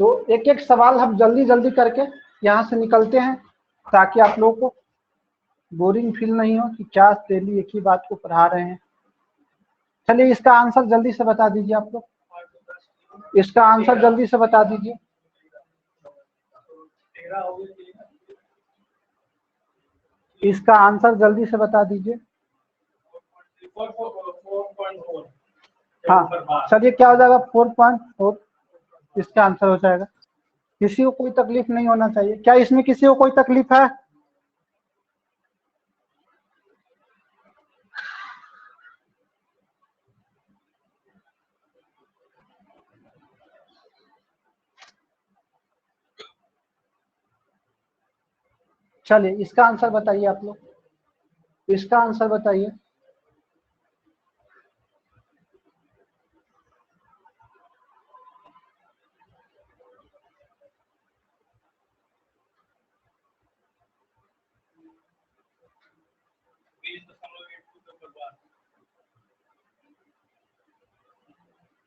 तो एक एक सवाल हम जल्दी जल्दी करके यहाँ से निकलते हैं ताकि आप लोगों को बोरिंग फील नहीं हो कि क्या डेली एक ही बात को पढ़ा रहे हैं। चलिए इसका आंसर जल्दी से बता दीजिए आप लोग, इसका आंसर जल्दी से बता दीजिए। इसका आंसर जल्दी से बता दीजिए। हाँ चलिए, क्या हो जाएगा 4.4 इसका आंसर हो जाएगा। किसी को कोई तकलीफ नहीं होना चाहिए। क्या इसमें किसी को कोई तकलीफ है? चलिए इसका आंसर बताइए आप लोग, इसका आंसर बताइए।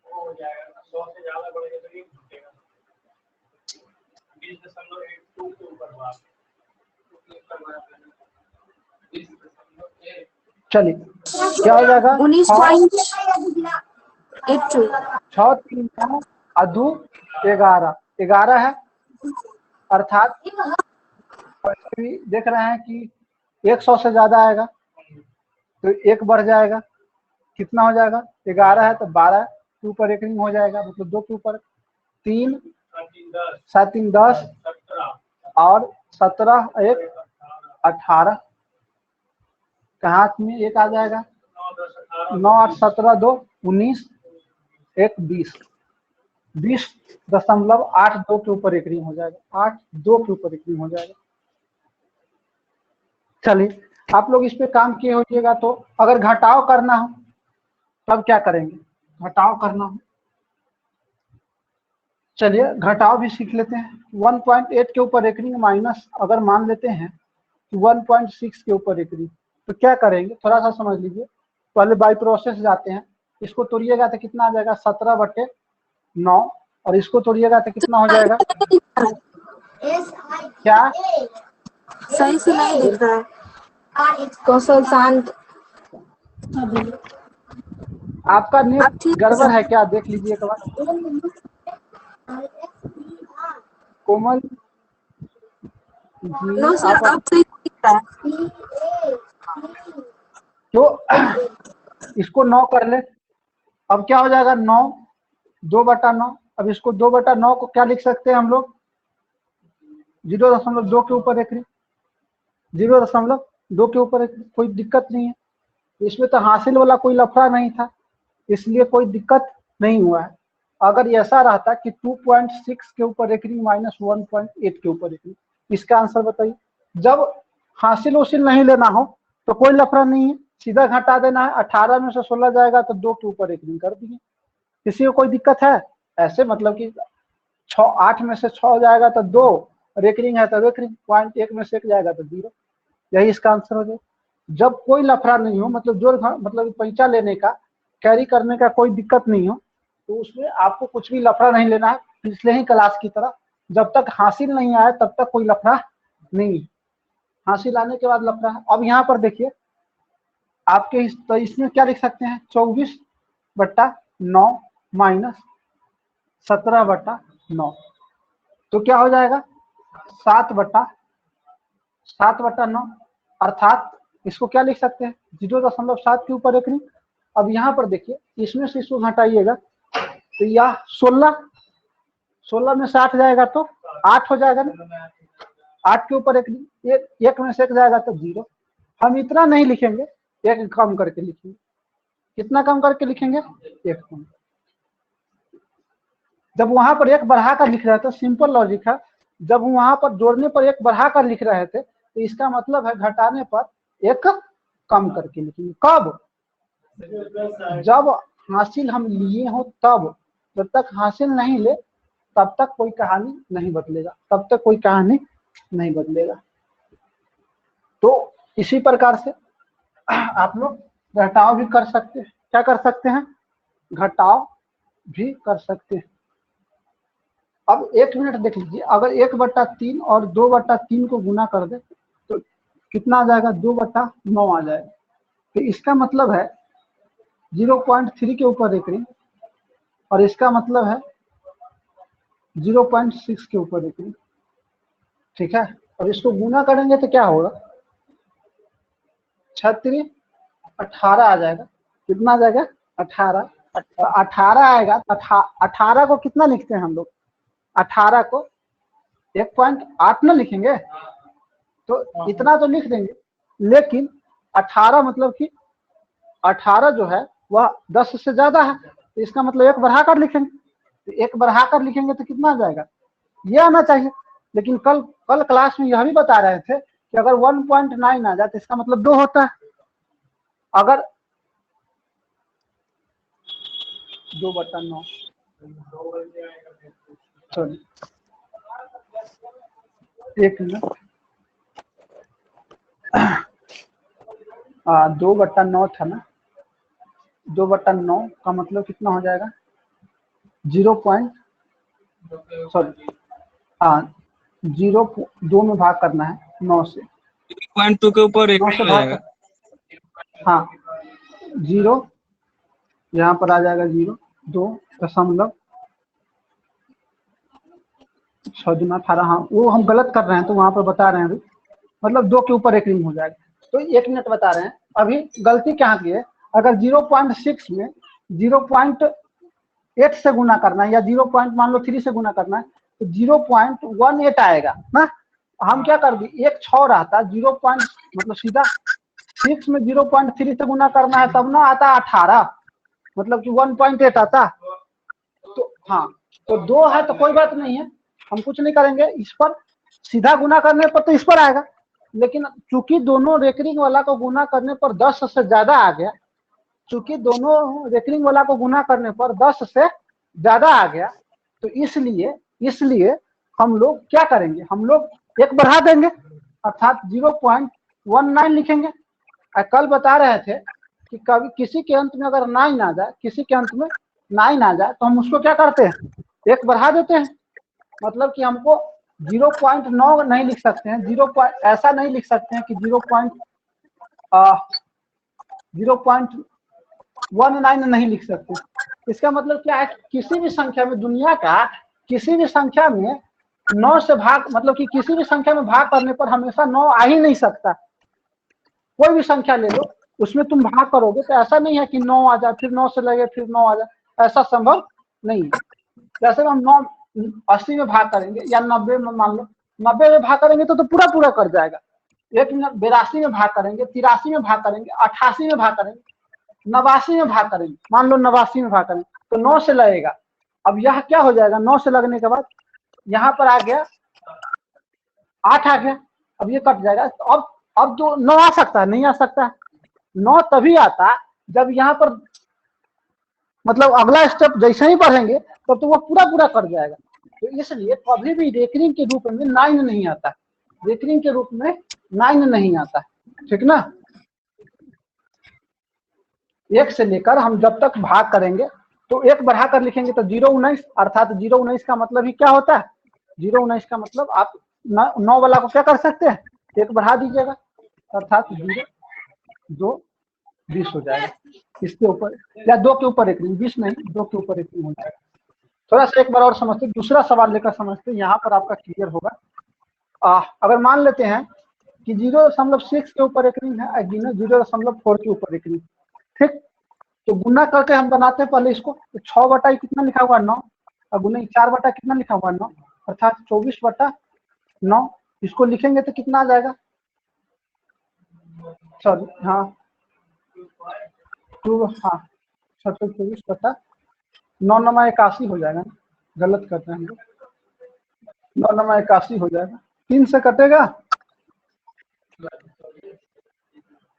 हो जाएगा 100 से ज्यादा बढ़ेगा तो नहीं घटेगा। 20.82 के ऊपर बात। चलिए क्या हो जाएगा 19.82 6 3 अधू 11 11 है, अर्थात देख रहे हैं कि 100 से ज्यादा आएगा तो एक बढ़ जाएगा, कितना हो जाएगा 11 है तो 12 के ऊपर एक रिंग हो जाएगा, मतलब 2 के ऊपर 3 7 3 10 और 17 1 18 हाथ में एक आ जाएगा 9 8 17 2 19 1 20 20.82 के ऊपर एक रिंग हो जाएगा, 8.2 के ऊपर एक रिंग हो जाएगा। चलिए आप लोग इस पे काम किए होइएगा। तो अगर घटाव करना हो तब क्या करेंगे? घटाव करना हो, चलिए घटाव भी सीख लेते हैं। 1.8 के ऊपर एक रिंग माइनस अगर मान लेते हैं 1.6 के ऊपर एक रिंग, तो क्या करेंगे थोड़ा सा समझ लीजिए। पहले बाई प्रोसेस जाते हैं, इसको तोड़िएगा तो कितना आ जाएगा 17/9 और इसको तोड़िएगा तो कितना हो जाएगा? क्या सही से नहीं दिख रहा है? कौशल शांत, आपका आप नेट ठीक गड़बड़ है क्या? देख लीजिए एक बार। कोमल जी नो सर, आप अब सही दिख रहा है। तो इसको 9 कर ले। अब क्या हो जाएगा 9 2/9। अब इसको 2/9 को क्या लिख सकते हैं हम लोग? 0.2 के ऊपर एक रिंग, 0.2 के ऊपर एक रिंग, कोई दिक्कत नहीं है। इसमें तो हासिल वाला कोई लफड़ा नहीं था, इसलिए कोई दिक्कत नहीं हुआ है। अगर ऐसा रहता कि 2.6 के ऊपर एक रिंग माइनस 1.8 के ऊपर एक रिंग, इसका आंसर बताइए। जब हासिल उसिल नहीं लेना हो तो कोई लफड़ा नहीं है, सीधा घटा देना है। 18 में से 16 जाएगा तो 2 के ऊपर एक रिंग कर दिए, किसी को कोई दिक्कत है? ऐसे मतलब कि 8 में से 6 जाएगा तो 2 और एक रिंग है तो एक रिंग, 0.1 में से 1 जाएगा तो 0। यही इसका आंसर हो जाए। जब कोई लफड़ा नहीं हो, मतलब जोड़ मतलब पैंचा लेने का, कैरी करने का कोई दिक्कत नहीं हो, तो उसमें आपको कुछ भी लफड़ा नहीं लेना है। पिछले ही क्लास की तरह जब तक हासिल नहीं आए तब तक कोई लफड़ा नहीं, हासिल आने के बाद लफड़ा है। अब यहाँ पर देखिए आपके तो इसमें क्या लिख सकते हैं? 24/9 माइनस 17/9, तो क्या हो जाएगा 7/9, अर्थात इसको क्या लिख सकते हैं 0.7 के ऊपर एक रिंग। अब यहाँ पर देखिए इसमें से इसको घटाइएगा तो यह 16 में से 8 जाएगा तो 8 हो जाएगा ना, 8 के ऊपर एक रिंग, एक में से 1 जाएगा तो 0। हम इतना नहीं लिखेंगे, एक कम करके लिखेंगे। कितना कम करके लिखेंगे? एक कम। जब वहां पर एक बढ़ा कर लिख रहे थे, सिंपल लॉजिक है, जब वहां पर जोड़ने पर एक बढ़ा कर लिख रहे थे तो इसका मतलब है घटाने पर एक कम करके लिखेंगे। कब? जब हासिल हम लिए हो तब। जब तक हासिल नहीं ले तब तक कोई कहानी नहीं बदलेगा, तब तक कोई कहानी नहीं बदलेगा। तो इसी प्रकार से आप लोग घटाव भी कर सकते हैं। क्या कर सकते हैं? घटाव भी कर सकते हैं। अब 1 मिनट देख लीजिए, अगर 1/3 और 2/3 को गुना कर दे तो कितना आ जाएगा, 2/9 आ जाएगा। तो इसका मतलब है 0.3 के ऊपर एक रिंग, और इसका मतलब है 0.6 के ऊपर एक रिंग। ठीक है, अब इसको गुना करेंगे तो क्या होगा, 36 18 आ जाएगा। कितना आ जाएगा, 18। 18 आएगा तो 18 को कितना लिखते हैं हम लोग, 18 को 1.8 ना लिखेंगे, तो इतना तो लिख देंगे। लेकिन 18 मतलब कि 18 जो है वह 10 से ज्यादा है, तो इसका मतलब 1 बढ़ाकर लिखेंगे। तो 1 बढ़ाकर लिखेंगे तो कितना आ जाएगा, ये आना चाहिए। लेकिन कल क्लास में यह भी बता रहे थे कि अगर 1.9 आ जाए तो इसका मतलब 2 होता है। अगर 2/9 सॉरी 1 मिनट, 2/9 था ना, 2/9 का मतलब कितना हो जाएगा, 0.2 में भाग करना है 9 से, 0.2 के ऊपर एक 9 से भाग जाएगा। हाँ 0 यहाँ पर आ जाएगा 0.2 18। हाँ वो हम गलत कर रहे हैं तो वहां पर बता रहे हैं अभी, मतलब 2 के ऊपर एक रिंग हो जाएगा। तो 1 मिनट बता रहे हैं, अभी गलती कहाँ की है, अगर 0.6 में 0.8 से गुना करना है या 0.3 से गुना करना है तो 0.18 आएगा ना। हम क्या कर दिए, एक 6 रहता 0. मतलब सीधा 6 में 0.3 से गुना करना है तब ना आता 18, मतलब कि 1.8 आता। तो हाँ, तो 2 है तो कोई बात नहीं है, हम कुछ नहीं करेंगे, इस पर सीधा गुना करने पर तो इस पर आएगा। लेकिन चूंकि दोनों रेकरिंग वाला को गुना करने पर 10 से ज्यादा आ गया, चूंकि दोनों रेकरिंग वाला को गुना करने पर 10 से ज्यादा आ गया, तो इसलिए हम लोग क्या करेंगे, हम लोग 1 बढ़ा देंगे, अर्थात 0.19 लिखेंगे। कल बता रहे थे कि कभी किसी के अंत में अगर 9 आ जाए, किसी के अंत में 9 आ जाए तो हम उसको क्या करते हैं, 1 बढ़ा देते हैं। मतलब कि हमको 0.9 नहीं लिख सकते हैं, ऐसा नहीं लिख सकते हैं कि 0.19 नहीं लिख सकते। इसका मतलब क्या है, किसी भी संख्या में, दुनिया का किसी भी संख्या में 9 से भाग, मतलब कि किसी भी संख्या में भाग करने पर हमेशा 9 आ ही नहीं सकता। कोई भी संख्या ले लो, उसमें तुम भाग करोगे तो ऐसा नहीं है कि 9 आ जाए फिर 9 से लगे फिर 9 आ जाए, ऐसा संभव नहीं है। जैसे हम 80 में भाग करेंगे या 90 में, मान लो 90 में भाग करेंगे तो पूरा कर जाएगा। 1 मिनट 82 में भाग करेंगे, 83 में भाग करेंगे, 88 में भाग करेंगे, 89 में भाग करेंगे, मान लो 89 में भाग करेंगे तो 9 से लगेगा। अब यह क्या हो जाएगा, 9 से लगने के बाद यहाँ पर आ गया 8 आ गया, अब ये कट जाएगा। तो अब तो 9 आ सकता है, नहीं आ सकता है। 9 तभी आता जब यहाँ पर, मतलब अगला स्टेप जैसे ही बढ़ेंगे तब तो वो पूरा कर जाएगा। तो इसलिए कभी भी रेकरिंग के रूप में 9 नहीं आता, रेकरिंग के रूप में 9 नहीं आता, ठीक ना। 1 से लेकर हम जब तक भाग करेंगे तो 1 बढ़ाकर लिखेंगे तो 0.19, अर्थात 0.19 का मतलब ही क्या होता है, 0.19 का मतलब आप 9 वाला को क्या कर सकते हैं, 1 बढ़ा दीजिएगा, अर्थात 0.2 20 हो जाएगा। इसके ऊपर या 2 के ऊपर एक रिंग, 20 नहीं 2 के ऊपर एक रिंग हो जाएगा। थोड़ा सा एक बार और समझते, दूसरा सवाल लेकर समझते, यहाँ पर आपका क्लियर होगा। अगर मान लेते हैं कि 0.6 के ऊपर एक रिंग है, 0.4 के ऊपर एक रिंग, ठीक। तो गुना करके हम बनाते हैं पहले इसको, तो 6 कितना लिखा हुआ 9, और गुना 4 कितना लिखा हुआ 9, अर्थात 24/9। इसको लिखेंगे तो कितना आ जाएगा, सॉरी हाँ 24/9 हो जाएगा, गलत करते हैं हम लोग, 9 81 हो जाएगा, 3 से कटेगा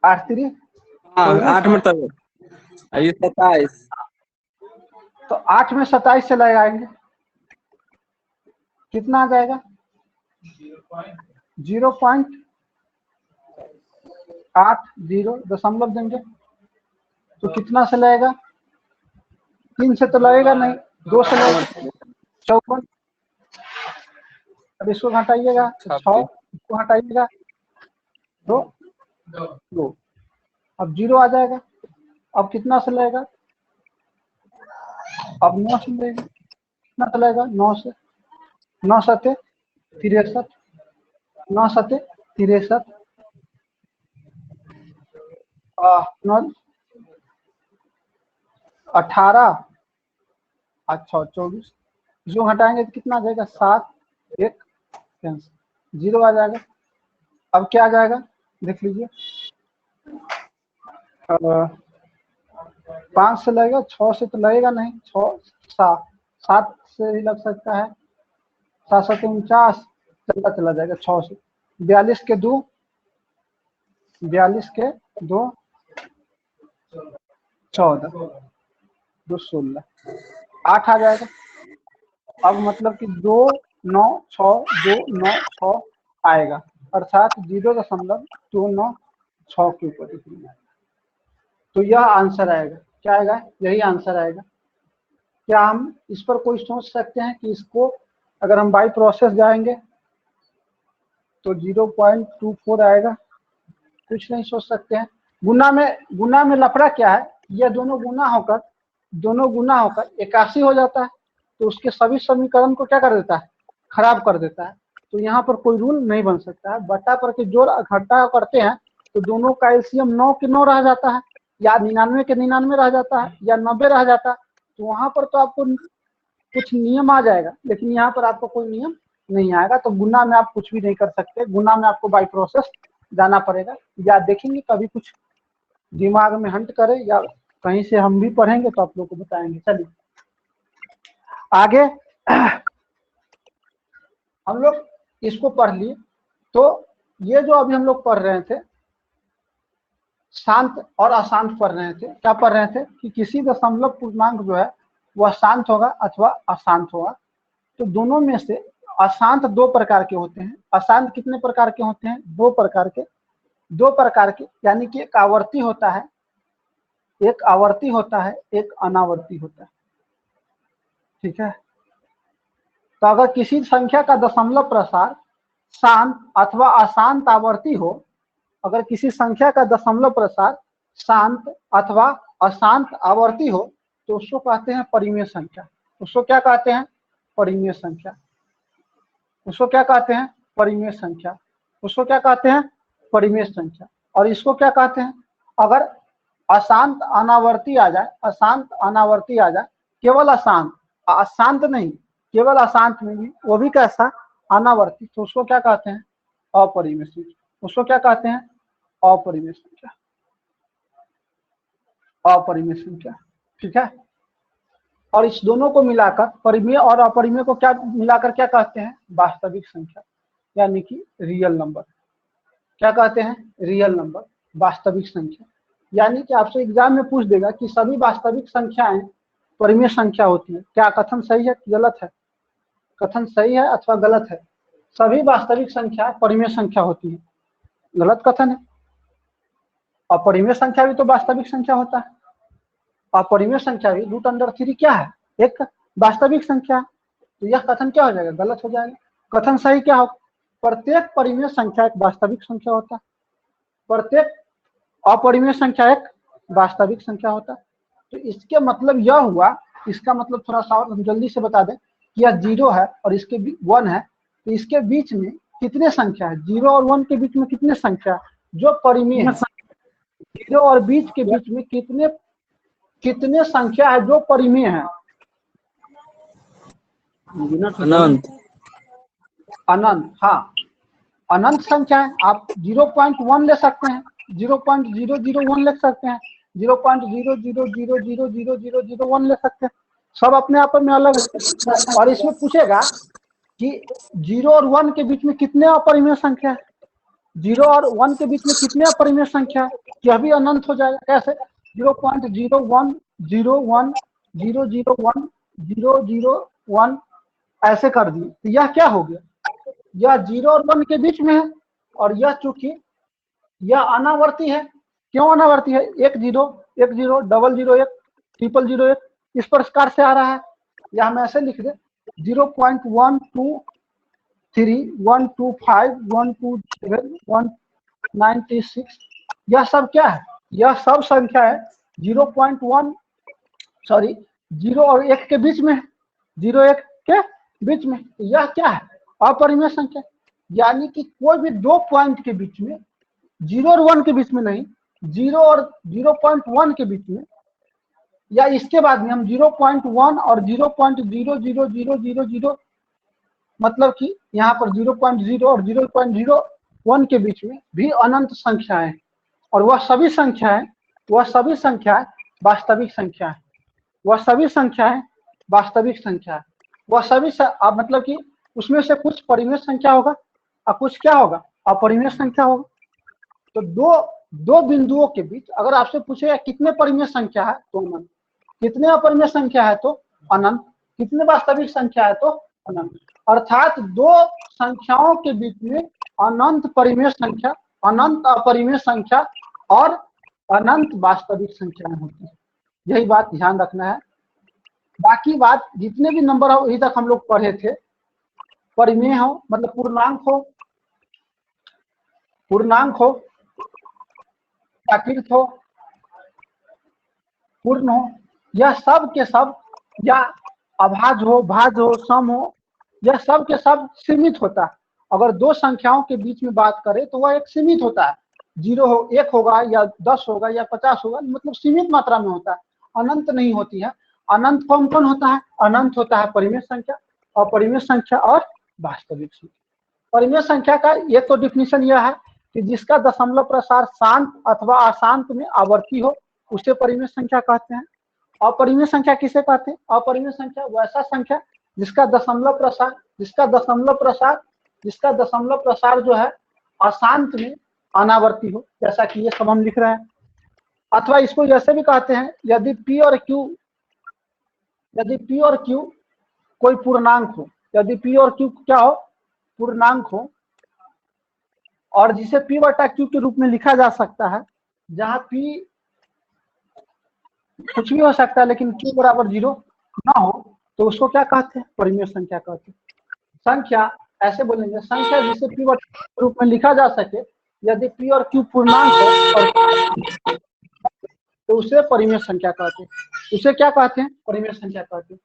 8 3 8 में तब 27, तो 8 में 27 से लगाएंगे कितना आ जाएगा, 0.80 दशमलव देंगे तो कितना से लगेगा, 3 से तो लगेगा नहीं, 2 से लगेगा 54, अब इसको घटाइएगा 6, इसको हटाइएगा 2, 2। अब 0 आ जाएगा। अब कितना से लगेगा? अब 9 से लगेगा। कितना चलेगा? 9 से 9 सते 63, 9 सते 63, 18, अच्छा 24। जो हटाएंगे तो कितना आ जाएगा? 7, 1 कैंसिल, 0 आ जाएगा। अब क्या आ जाएगा देख लीजिए, 5 से लगेगा, 6 से तो लगेगा नहीं, 6 7 से ही लग सकता है, 7 7 49 चला जाएगा 6 से। 42 के 2 14, 2 16, 8 आ जाएगा। अब मतलब कि 2 9 6 2 9 6 आएगा, अर्थात 0.296 के ऊपर आएगा। तो यह आंसर आएगा। क्या आएगा? यही आंसर आएगा। क्या हम इस पर कोई सोच सकते हैं कि इसको अगर हम बाई प्रोसेस जाएंगे तो 0.24 आएगा? कुछ नहीं सोच सकते हैं। गुना में लफड़ा क्या है? यह दोनों गुना होकर 81 हो जाता है, तो उसके सभी समीकरण को क्या कर देता है? खराब कर देता है। तो यहाँ पर कोई रूल नहीं बन सकता है। बटा पर के जोड़ घटा करते हैं तो दोनों का एलसीएम 9 के 9 रह जाता है, या 99 के 99 रह जाता है, या 90 रह जाता है। तो वहां पर तो आपको कुछ नियम आ जाएगा, लेकिन यहाँ पर आपको कोई नियम नहीं आएगा। तो गुना में आप कुछ भी नहीं कर सकते। गुना में आपको बाई प्रोसेस जाना पड़ेगा, या देखेंगे कभी कुछ दिमाग में हंट करे या कहीं से हम भी पढ़ेंगे तो आप लोग को बताएंगे। चलिए आगे हम लोग इसको पढ़ लिए। तो ये जो अभी हम लोग पढ़ रहे थे, शांत और अशांत पढ़ रहे थे। क्या पढ़ रहे थे? कि किसी दशमलव पूर्णांक जो है वह शांत होगा अथवा अशांत होगा। तो दोनों में से अशांत 2 प्रकार के होते हैं। अशांत कितने प्रकार के होते हैं? 2 प्रकार के। 2 प्रकार के, यानी कि एक आवर्ती होता है, एक अनावर्ती होता है। ठीक है। तो अगर किसी संख्या का दशमलव प्रसार शांत अथवा अशांत आवर्ती हो, अगर किसी संख्या का दशमलव प्रसार शांत अथवा अशांत आवर्ती हो, तो उसको कहते हैं परिमेय संख्या। उसको क्या कहते हैं? परिमेय संख्या। उसको क्या कहते हैं? परिमेय संख्या। उसको क्या कहते हैं? परिमेय संख्या। और इसको क्या कहते हैं? अगर अशांत अनावर्ती आ जाए, अशांत अनावर्ती आ जाए, केवल अशांत, अशांत नहीं, केवल अशांत में भी, वो भी कैसा? अनावर्ती, तो उसको क्या कहते हैं? अपरिमेय संख्या। उसको क्या कहते हैं? अपरिमेय संख्या। अपरिमेय संख्या। ठीक है। और इस दोनों को मिलाकर, परिमेय और अपरिमेय को क्या मिलाकर क्या कहते हैं? वास्तविक संख्या, यानी कि रियल नंबर। क्या कहते हैं? रियल नंबर, वास्तविक संख्या। यानी कि आपसे एग्जाम में पूछ देगा कि सभी वास्तविक संख्याएं परिमेय संख्या होती है। क्या कथन सही है कि गलत है? कथन सही है अथवा गलत है? सभी वास्तविक संख्या परिमेय संख्या होती है, गलत कथन है। अपरिमेय संख्या भी तो वास्तविक संख्या होता है। अपरिमेय संख्या भी √3 क्या है? एक वास्तविक संख्या। तो यह कथन क्या हो जाएगा? गलत हो जाएगा। कथन सही क्या होगा? प्रत्येक परिमेय संख्या एक वास्तविक संख्या होता है, प्रत्येक अपरिमेय संख्या एक वास्तविक संख्या होता है। तो इसके मतलब यह हुआ, इसका मतलब थोड़ा सा और हम जल्दी से बता दें कि यह 0 है और इसके 1 है, तो इसके बीच में कितने संख्या है? 0 और 1 के बीच में कितने संख्या जो परिमेय है? 0 और बीच के बीच में कितने संख्या है जो परिमेय है? अनंत। अनंत। हाँ, अनंत संख्या है। आप 0.1 ले सकते हैं, 0.001 ले सकते हैं, 0.000000001 ले सकते हैं। सब अपने आप में अलग है। और इसमें पूछेगा कि 0 और 1 के बीच में कितने अपरिमेय संख्या है? 0 और 1 के बीच में कितने अपरिमेय संख्या है? यह भी अनंत हो जाएगा। कैसे? 0.0101001001 ऐसे कर दिए, तो यह क्या हो गया? यह 0 और 1 के बीच में है, और यह चूंकि यह अनावर्ती है। क्यों अनावर्ती है? 1 0 1 0 001 00001 इस प्रकार से आ रहा है। या हम ऐसे लिख दे 0.12 3 125 127 196, यह सब क्या है? यह सब संख्या है 0.1 सॉरी 0 और 1 के बीच में, 0 1 के बीच में। यह क्या है? अपरिमेय संख्या। यानी कि कोई भी दो पॉइंट के बीच में, 0 और 1 के बीच में नहीं, 0 और 0.1 के बीच में, या इसके बाद में हम 0.1 और 0.00000, मतलब कि यहाँ पर 0.0 और 0.01 के बीच में भी अनंत संख्याएं हैं। और वह सभी संख्याएं वास्तविक संख्या है। वह सभी संख्याएं वास्तविक संख्या है। वह सभी अब मतलब कि उसमें से कुछ परिमेय संख्या होगा और कुछ क्या होगा? अपरिमेय संख्या होगा। तो दो बिंदुओं के बीच अगर आपसे पूछेगा कितने परिमेय संख्या है तो अनंत, कितने अपरिमेय संख्या है तो अनंत, कितने वास्तविक संख्या है तो अनंत। अर्थात दो संख्याओं के बीच में अनंत परिमेय संख्या, अनंत अपरिमेय संख्या और अनंत वास्तविक संख्याएं होती है। यही बात ध्यान रखना है। बाकी बात जितने भी नंबर हो अभी तक हम लोग पढ़े थे, परिमेय हो मतलब पूर्णांक हो, प्राकृत हो, पूर्ण हो, यह सब के सब, या अभाज्य हो, भाज्य हो, सम हो, यह सब के सब सीमित होता है। अगर दो संख्याओं के बीच में बात करें तो वह एक सीमित होता है। 0 हो 1 होगा या 10 होगा या 50 होगा, मतलब सीमित मात्रा में होता है, अनंत नहीं होती है। अनंत कौन कौन होता है? अनंत होता है परिमेय संख्या, अपरिमेय संख्या और वास्तविक संख्या। परिमेय संख्या का ये तो डिफिनीशन यह है कि जिसका दशमलव प्रसार शांत अथवा अशांत में आवर्ती हो उसे परिमेय संख्या कहते हैं। अपरिमेय संख्या किसे कहते हैं? अपरिमेय संख्या वैसा संख्या जिसका दशमलव प्रसार जो है अशांत में अनावर्ती हो, जैसा कि ये सब हम लिख रहे हैं। अथवा इसको जैसे भी कहते हैं, यदि P और Q कोई पूर्णांक हो, यदि P और Q क्या हो? पूर्णांक हो, और जिसे P बटा Q के रूप में लिखा जा सकता है, जहां P कुछ भी हो सकता है लेकिन Q बराबर 0 ना हो, तो उसको क्या कहते हैं? परिमेय संख्या कहते हैं। संख्या ऐसे बोलेंगे, संख्या जिसे P बटा Q के रूप में लिखा जा सके, यदि P और Q पूर्णांक हो और तो उसे परिमेय संख्या कहते हैं। उसे क्या कहते हैं? परिमेय संख्या कहते हैं।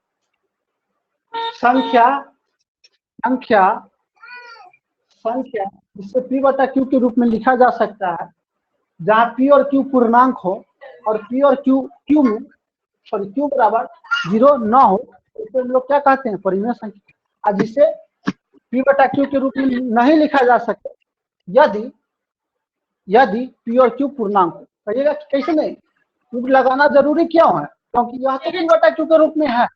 संख्या जिसे P बटा Q के रूप में लिखा जा सकता है, जहां P और Q पूर्णांक हो और P और Q बराबर 0 ना हो, इसे हम लोग क्या कहते हैं? परिमेय संख्या। और जिसे P बटा Q के रूप में नहीं लिखा जा सकता, यदि P और Q पूर्णांक हो। कहिएगा कैसे नहीं? क्यूब लगाना जरूरी क्यों है? क्योंकि यह तो P बटा Q के रूप में है,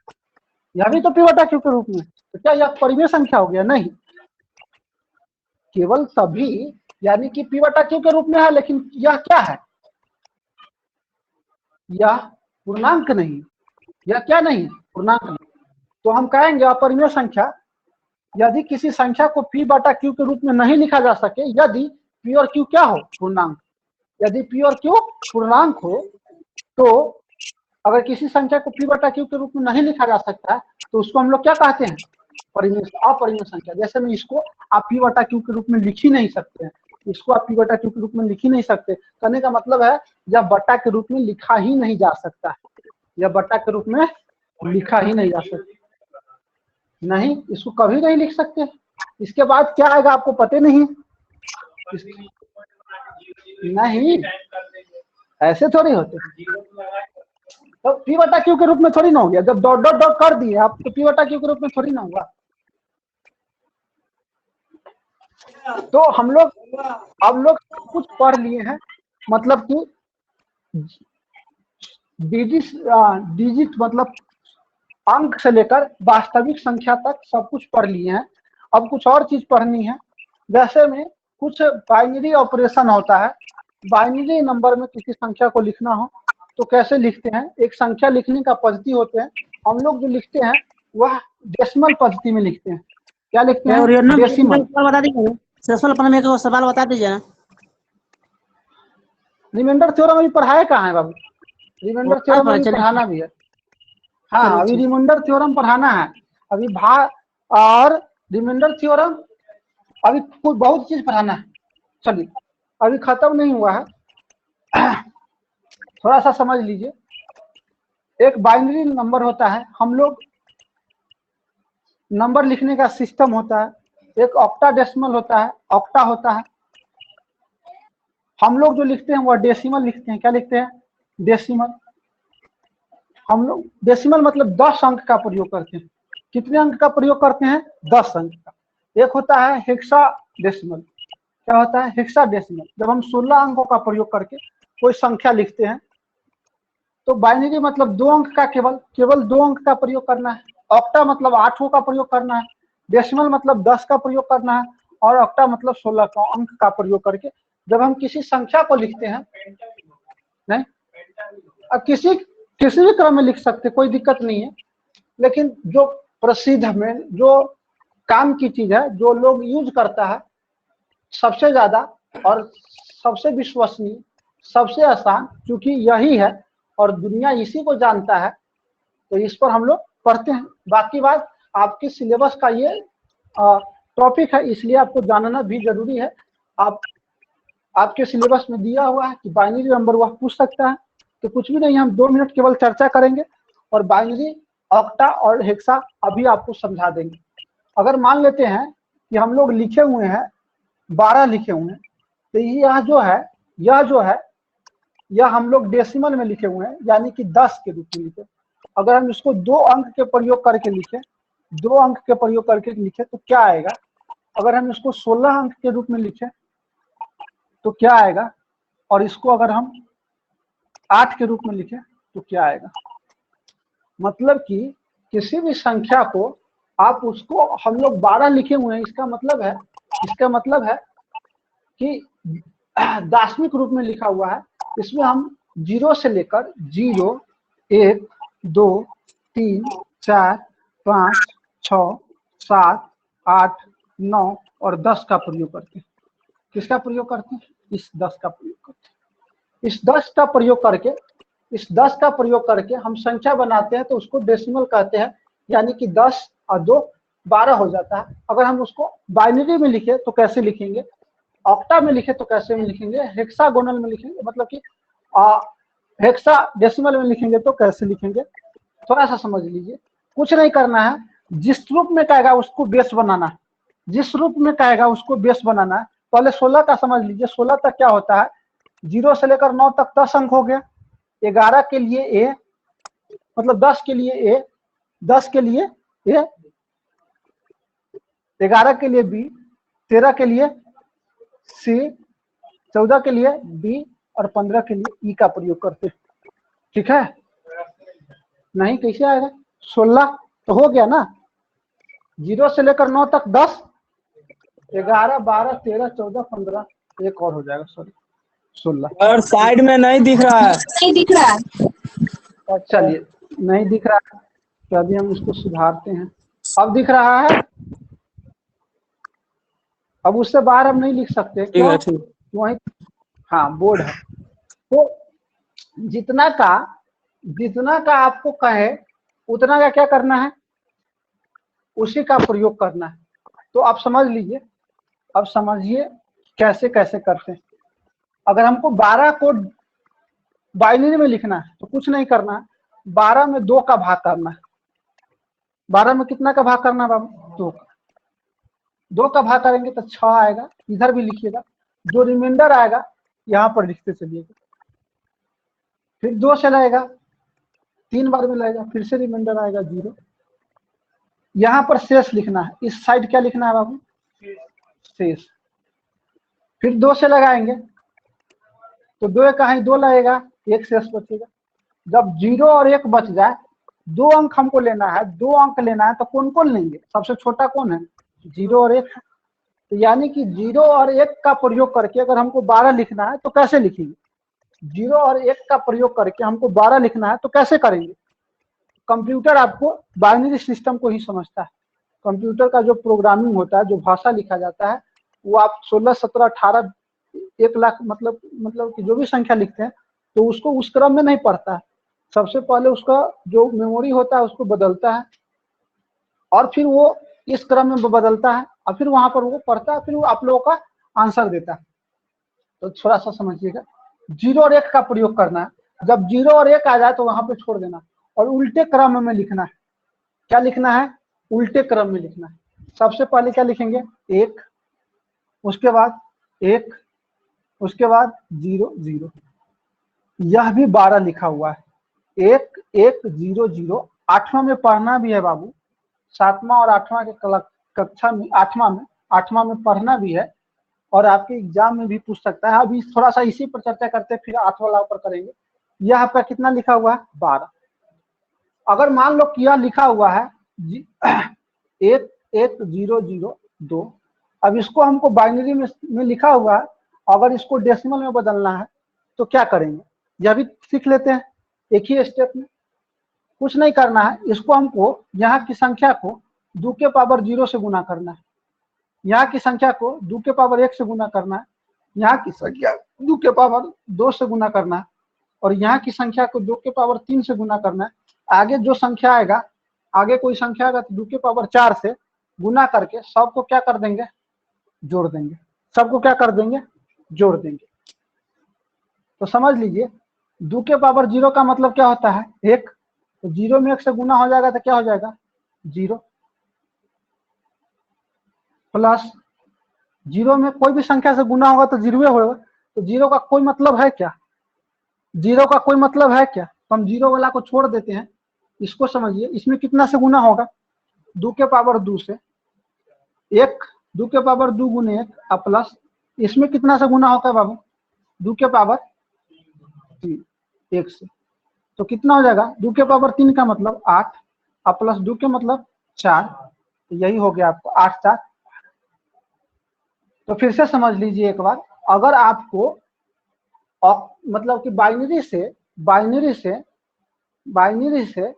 यह भी तो P बटा Q के रूप में, तो क्या यह परिमेय संख्या हो गया? नहीं, केवल तभी, यानी कि P बटा Q के रूप में है, लेकिन यह क्या है? यह पूर्णांक नहीं, यह क्या नहीं? पूर्णांक नहीं। तो हम कहेंगे अपरिमेय संख्या यदि किसी संख्या को P बटा Q के रूप में नहीं लिखा जा सके, यदि P और Q क्या हो? पूर्णांक। यदि P और Q पूर्णांक हो, तो अगर किसी संख्या को P बटा Q के रूप में नहीं लिखा जा सकता है तो उसको हम लोग क्या कहते हैं? अपरिमेय संख्या। जैसे में इसको आप P बटा Q के रूप में लिख ही नहीं सकते हैं, इसको आप P बटा Q के रूप में लिख ही नहीं सकते। कहने का मतलब है यह बट्टा के रूप में लिखा ही नहीं जा सकता है, यह बट्टा के रूप में लिखा ही नहीं जा सकता, नहीं, इसको कभी नहीं लिख सकते। इसके बाद क्या आएगा आपको पता नहीं? नहीं, ऐसे थोड़ी होते। तो P बटा Q के रूप में थोड़ी ना हो गया, जब डॉट डॉट डॉट कर दिए आप तो P बटा Q के रूप में थोड़ी ना होगा। तो हम लोग कुछ पढ़ लिए हैं, मतलब कि डिजिट मतलब अंक से लेकर वास्तविक संख्या तक सब कुछ पढ़ लिए हैं। अब कुछ और चीज पढ़नी है, जैसे में कुछ बाइनरी ऑपरेशन होता है। बाइनरी नंबर में किसी संख्या को लिखना हो तो कैसे लिखते हैं? एक संख्या लिखने का पद्धति होते हैं, हम लोग जो लिखते हैं वह डेसिमल पद्धति में लिखते हैं। क्या लिखते हैं? डेसिमल। बता दीजिए, सवाल बता दीजिए ना। रिमाइंडर थ्योरम अभी पढ़ाया कहाँ है बाबू? रिमाइंडर थ्योरम अभी पढ़ाना भी है। हाँ, अभी रिमाइंडर थ्योरम पढ़ाना है अभी और रिमाइंडर थ्योरम अभी कोई बहुत चीज पढ़ाना है, चलिए अभी खत्म नहीं हुआ है, थोड़ा सा समझ लीजिए। एक बाइनरी नंबर होता है, हम लोग नंबर लिखने का सिस्टम होता है, एक ऑक्टाडेसिमल होता है, ऑक्टा होता है। हम लोग जो लिखते हैं वह डेसिमल लिखते हैं। क्या लिखते हैं? डेसिमल। हम लोग डेसिमल मतलब 10 अंक का प्रयोग करते हैं। कितने अंक का प्रयोग करते हैं? 10 अंक का। एक होता है हेक्साडेसिमल। क्या होता है? हेक्साडेसिमल। जब हम 16 अंकों का प्रयोग करके कोई संख्या लिखते हैं तो बाइनरी मतलब 2 अंक का केवल 2 अंक का प्रयोग करना है। ऑक्टा मतलब 8 का प्रयोग करना है। डेसिमल मतलब 10 का प्रयोग करना है। और ऑक्टा मतलब 16 अंक का प्रयोग करके जब हम किसी संख्या को लिखते हैं, नहीं अब किसी भी क्रम में लिख सकते, कोई दिक्कत नहीं है, लेकिन जो प्रसिद्ध में जो काम की चीज है, जो लोग यूज करता है सबसे ज्यादा और सबसे विश्वसनीय, सबसे आसान, क्योंकि यही है और दुनिया इसी को जानता है, तो इस पर हम लोग पढ़ते हैं। बाकी बात आपके सिलेबस का ये टॉपिक है, इसलिए आपको जानना भी जरूरी है। आपके सिलेबस में दिया हुआ है कि बाइनरी नंबर वह पूछ सकता है, तो कुछ भी नहीं, हम 2 मिनट केवल चर्चा करेंगे और बाइनरी, ऑक्टा और हेक्सा अभी आपको समझा देंगे। अगर मान लेते हैं कि हम लोग लिखे हुए हैं 12 लिखे हुए हैं, तो यह हम लोग डेसिमल में लिखे हुए हैं, यानी कि 10 के रूप में लिखे। अगर हम इसको 2 अंक के प्रयोग करके लिखे, 2 अंक के प्रयोग करके लिखे तो क्या आएगा? अगर हम इसको 16 अंक के रूप में लिखे तो क्या आएगा? और इसको अगर हम 8 के रूप में लिखे तो क्या आएगा? मतलब कि किसी भी संख्या को आप उसको, हम लोग 12 लिखे हुए हैं, इसका मतलब है कि दार्शनिक रूप में लिखा हुआ है। इसमें हम 0 से लेकर 0, 1, 2, 3, 4, 5, 6, 7, 8, 9 और 10 का प्रयोग करते हैं। किसका प्रयोग करते हैं? इस 10 का प्रयोग करते हैं। इस 10 का प्रयोग करके हम संख्या बनाते हैं, तो उसको डेसिमल कहते हैं, यानी कि 10 और 2 12 हो जाता है। अगर हम उसको बाइनरी में लिखे तो कैसे लिखेंगे, ऑक्टा में लिखे तो कैसे में लिखेंगे, हेक्सागोनल में लिखेंगे, मतलब कि हेक्सा डेसिमल में लिखेंगे तो कैसे लिखेंगे, थोड़ा सा समझ लीजिए। कुछ नहीं करना है, जिस रूप में कहेगा उसको बेस बनाना है, जिस रूप में कहेगा उसको बेस बनाना है। पहले 16 का समझ लीजिए। 16 तक क्या होता है? 0 से लेकर 9 तक 10 अंक हो गया। 11 के लिए ए, मतलब 10 के लिए ए, 10 के लिए ए, 11 के लिए बी, 13 के लिए सी, 14 के लिए डी और 15 के लिए ई का प्रयोग करते हैं। ठीक है? नहीं, कैसे आएगा? 16 तो हो गया ना। 0 से लेकर 9 तक 10, 11, 12, 13, 14, 15, एक और हो जाएगा, सॉरी 16। और साइड में नहीं दिख रहा है। नहीं दिख रहा है। चलिए, नहीं दिख रहा है तो अभी हम इसको सुधारते हैं। अब दिख रहा है। अब उससे बाहर हम नहीं लिख सकते, ठीक है, क्यों? ठीक। वही, हाँ, बोर्ड है। तो जितना का आपको कहे उतना का क्या करना है? उसी का प्रयोग करना है। तो आप समझ लीजिए, अब समझिए कैसे कैसे करते हैं। अगर हमको 12 को बाइनरी में लिखना है तो कुछ नहीं करना है, 12 में 2 का भाग करना है। 12 में कितना का भाग करना है बाबू? 2 का। 2 का भाग करेंगे तो 6 आएगा, इधर भी लिखिएगा। जो रिमाइंडर आएगा यहाँ पर लिखते चलिएगा। फिर 2 से लाएगा, 3 बार में लाएगा, फिर से रिमाइंडर आएगा 0। यहाँ पर शेष लिखना है। इस साइड क्या लिखना है बाबू? शेष। फिर 2 से लगाएंगे तो 2 कहीं 2 लगेगा, 1 शेष बचेगा। जब 0 और 1 बच जाए, 2 अंक हमको लेना है, 2 अंक लेना है, तो कौन कौन लेंगे? सबसे छोटा कौन है? 0 और 1। तो यानी कि 0 और 1 का प्रयोग करके अगर हमको 12 लिखना है तो कैसे लिखेंगे? 0 और 1 का प्रयोग करके हमको 12 लिखना है तो कैसे करेंगे? कंप्यूटर आपको बाइनरी सिस्टम को ही समझता है। कंप्यूटर का जो प्रोग्रामिंग होता है, जो भाषा लिखा जाता है, वो आप 16, 17, 18, 1 लाख मतलब कि जो भी संख्या लिखते हैं तो उसको उस क्रम में नहीं पढ़ता है। सबसे पहले उसका जो मेमोरी होता है उसको बदलता है और फिर वो इस क्रम में बदलता है और फिर वहां पर वो पढ़ता है, फिर वो आप लोगों का आंसर देता है। तो थोड़ा सा समझिएगा, 0 और 1 का प्रयोग करना है। जब 0 और 1 आ जाए तो वहां पे छोड़ देना और उल्टे क्रम में लिखना है। क्या लिखना है? उल्टे क्रम में लिखना है। सबसे पहले क्या लिखेंगे? 1, उसके बाद 1, उसके बाद 0 0। यह भी 12 लिखा हुआ है, 1 1 0 0। 8वां में पढ़ना भी है बाबू, 7वां और 8वां के कक्षा में 8वां में पढ़ना भी है और आपके एग्जाम में भी पूछ सकता है। अभी थोड़ा सा इसी पर चर्चा करते हैं, फिर 8 वाला ऊपर करेंगे। यहाँ पर कितना लिखा हुआ है? 12। अगर मान लो कि यह लिखा हुआ है 1 1 0 0 2, अब इसको हमको बाइनरी में लिखा हुआ है, अगर इसको डेसिमल में बदलना है तो क्या करेंगे, यह भी सीख लेते हैं एक ही स्टेप में। कुछ नहीं करना है, इसको हमको यहाँ की संख्या को 2 के पावर 0 से गुना करना है, यहाँ की संख्या को 2 के पावर 1 से गुना करना है, यहाँ की संख्या 2 के पावर 2 से गुना करना है और यहाँ की संख्या को 2 के पावर 3 से गुना करना है। आगे जो संख्या आएगा, आगे कोई संख्या आएगा तो 2 के पावर 4 से गुना करके सबको क्या कर देंगे? जोड़ देंगे। सबको क्या कर देंगे? जोड़ देंगे। तो समझ लीजिए 2 के पावर 0 का मतलब क्या होता है? 1। तो 0 में 1 से गुना हो जाएगा तो क्या हो जाएगा? 0 प्लस 0 में कोई भी संख्या से गुना होगा तो 0 होगा। तो 0 का कोई मतलब है क्या? 0 का कोई मतलब है क्या? तो हम 0 वाला को छोड़ देते हैं। इसको समझिए, इसमें कितना से गुना होगा? 2 के पावर 2 से। 1 2 के पावर 2 गुने 1 और प्लस इसमें कितना से गुना होता है बाबू? 2 के पावर 3 1 से। तो कितना हो जाएगा? 2 के पावर 3 का मतलब 8 और प्लस 2 के मतलब 4। तो यही हो गया आपको 8 4। तो फिर से समझ लीजिए एक बार, अगर आपको मतलब कि बाइनरी से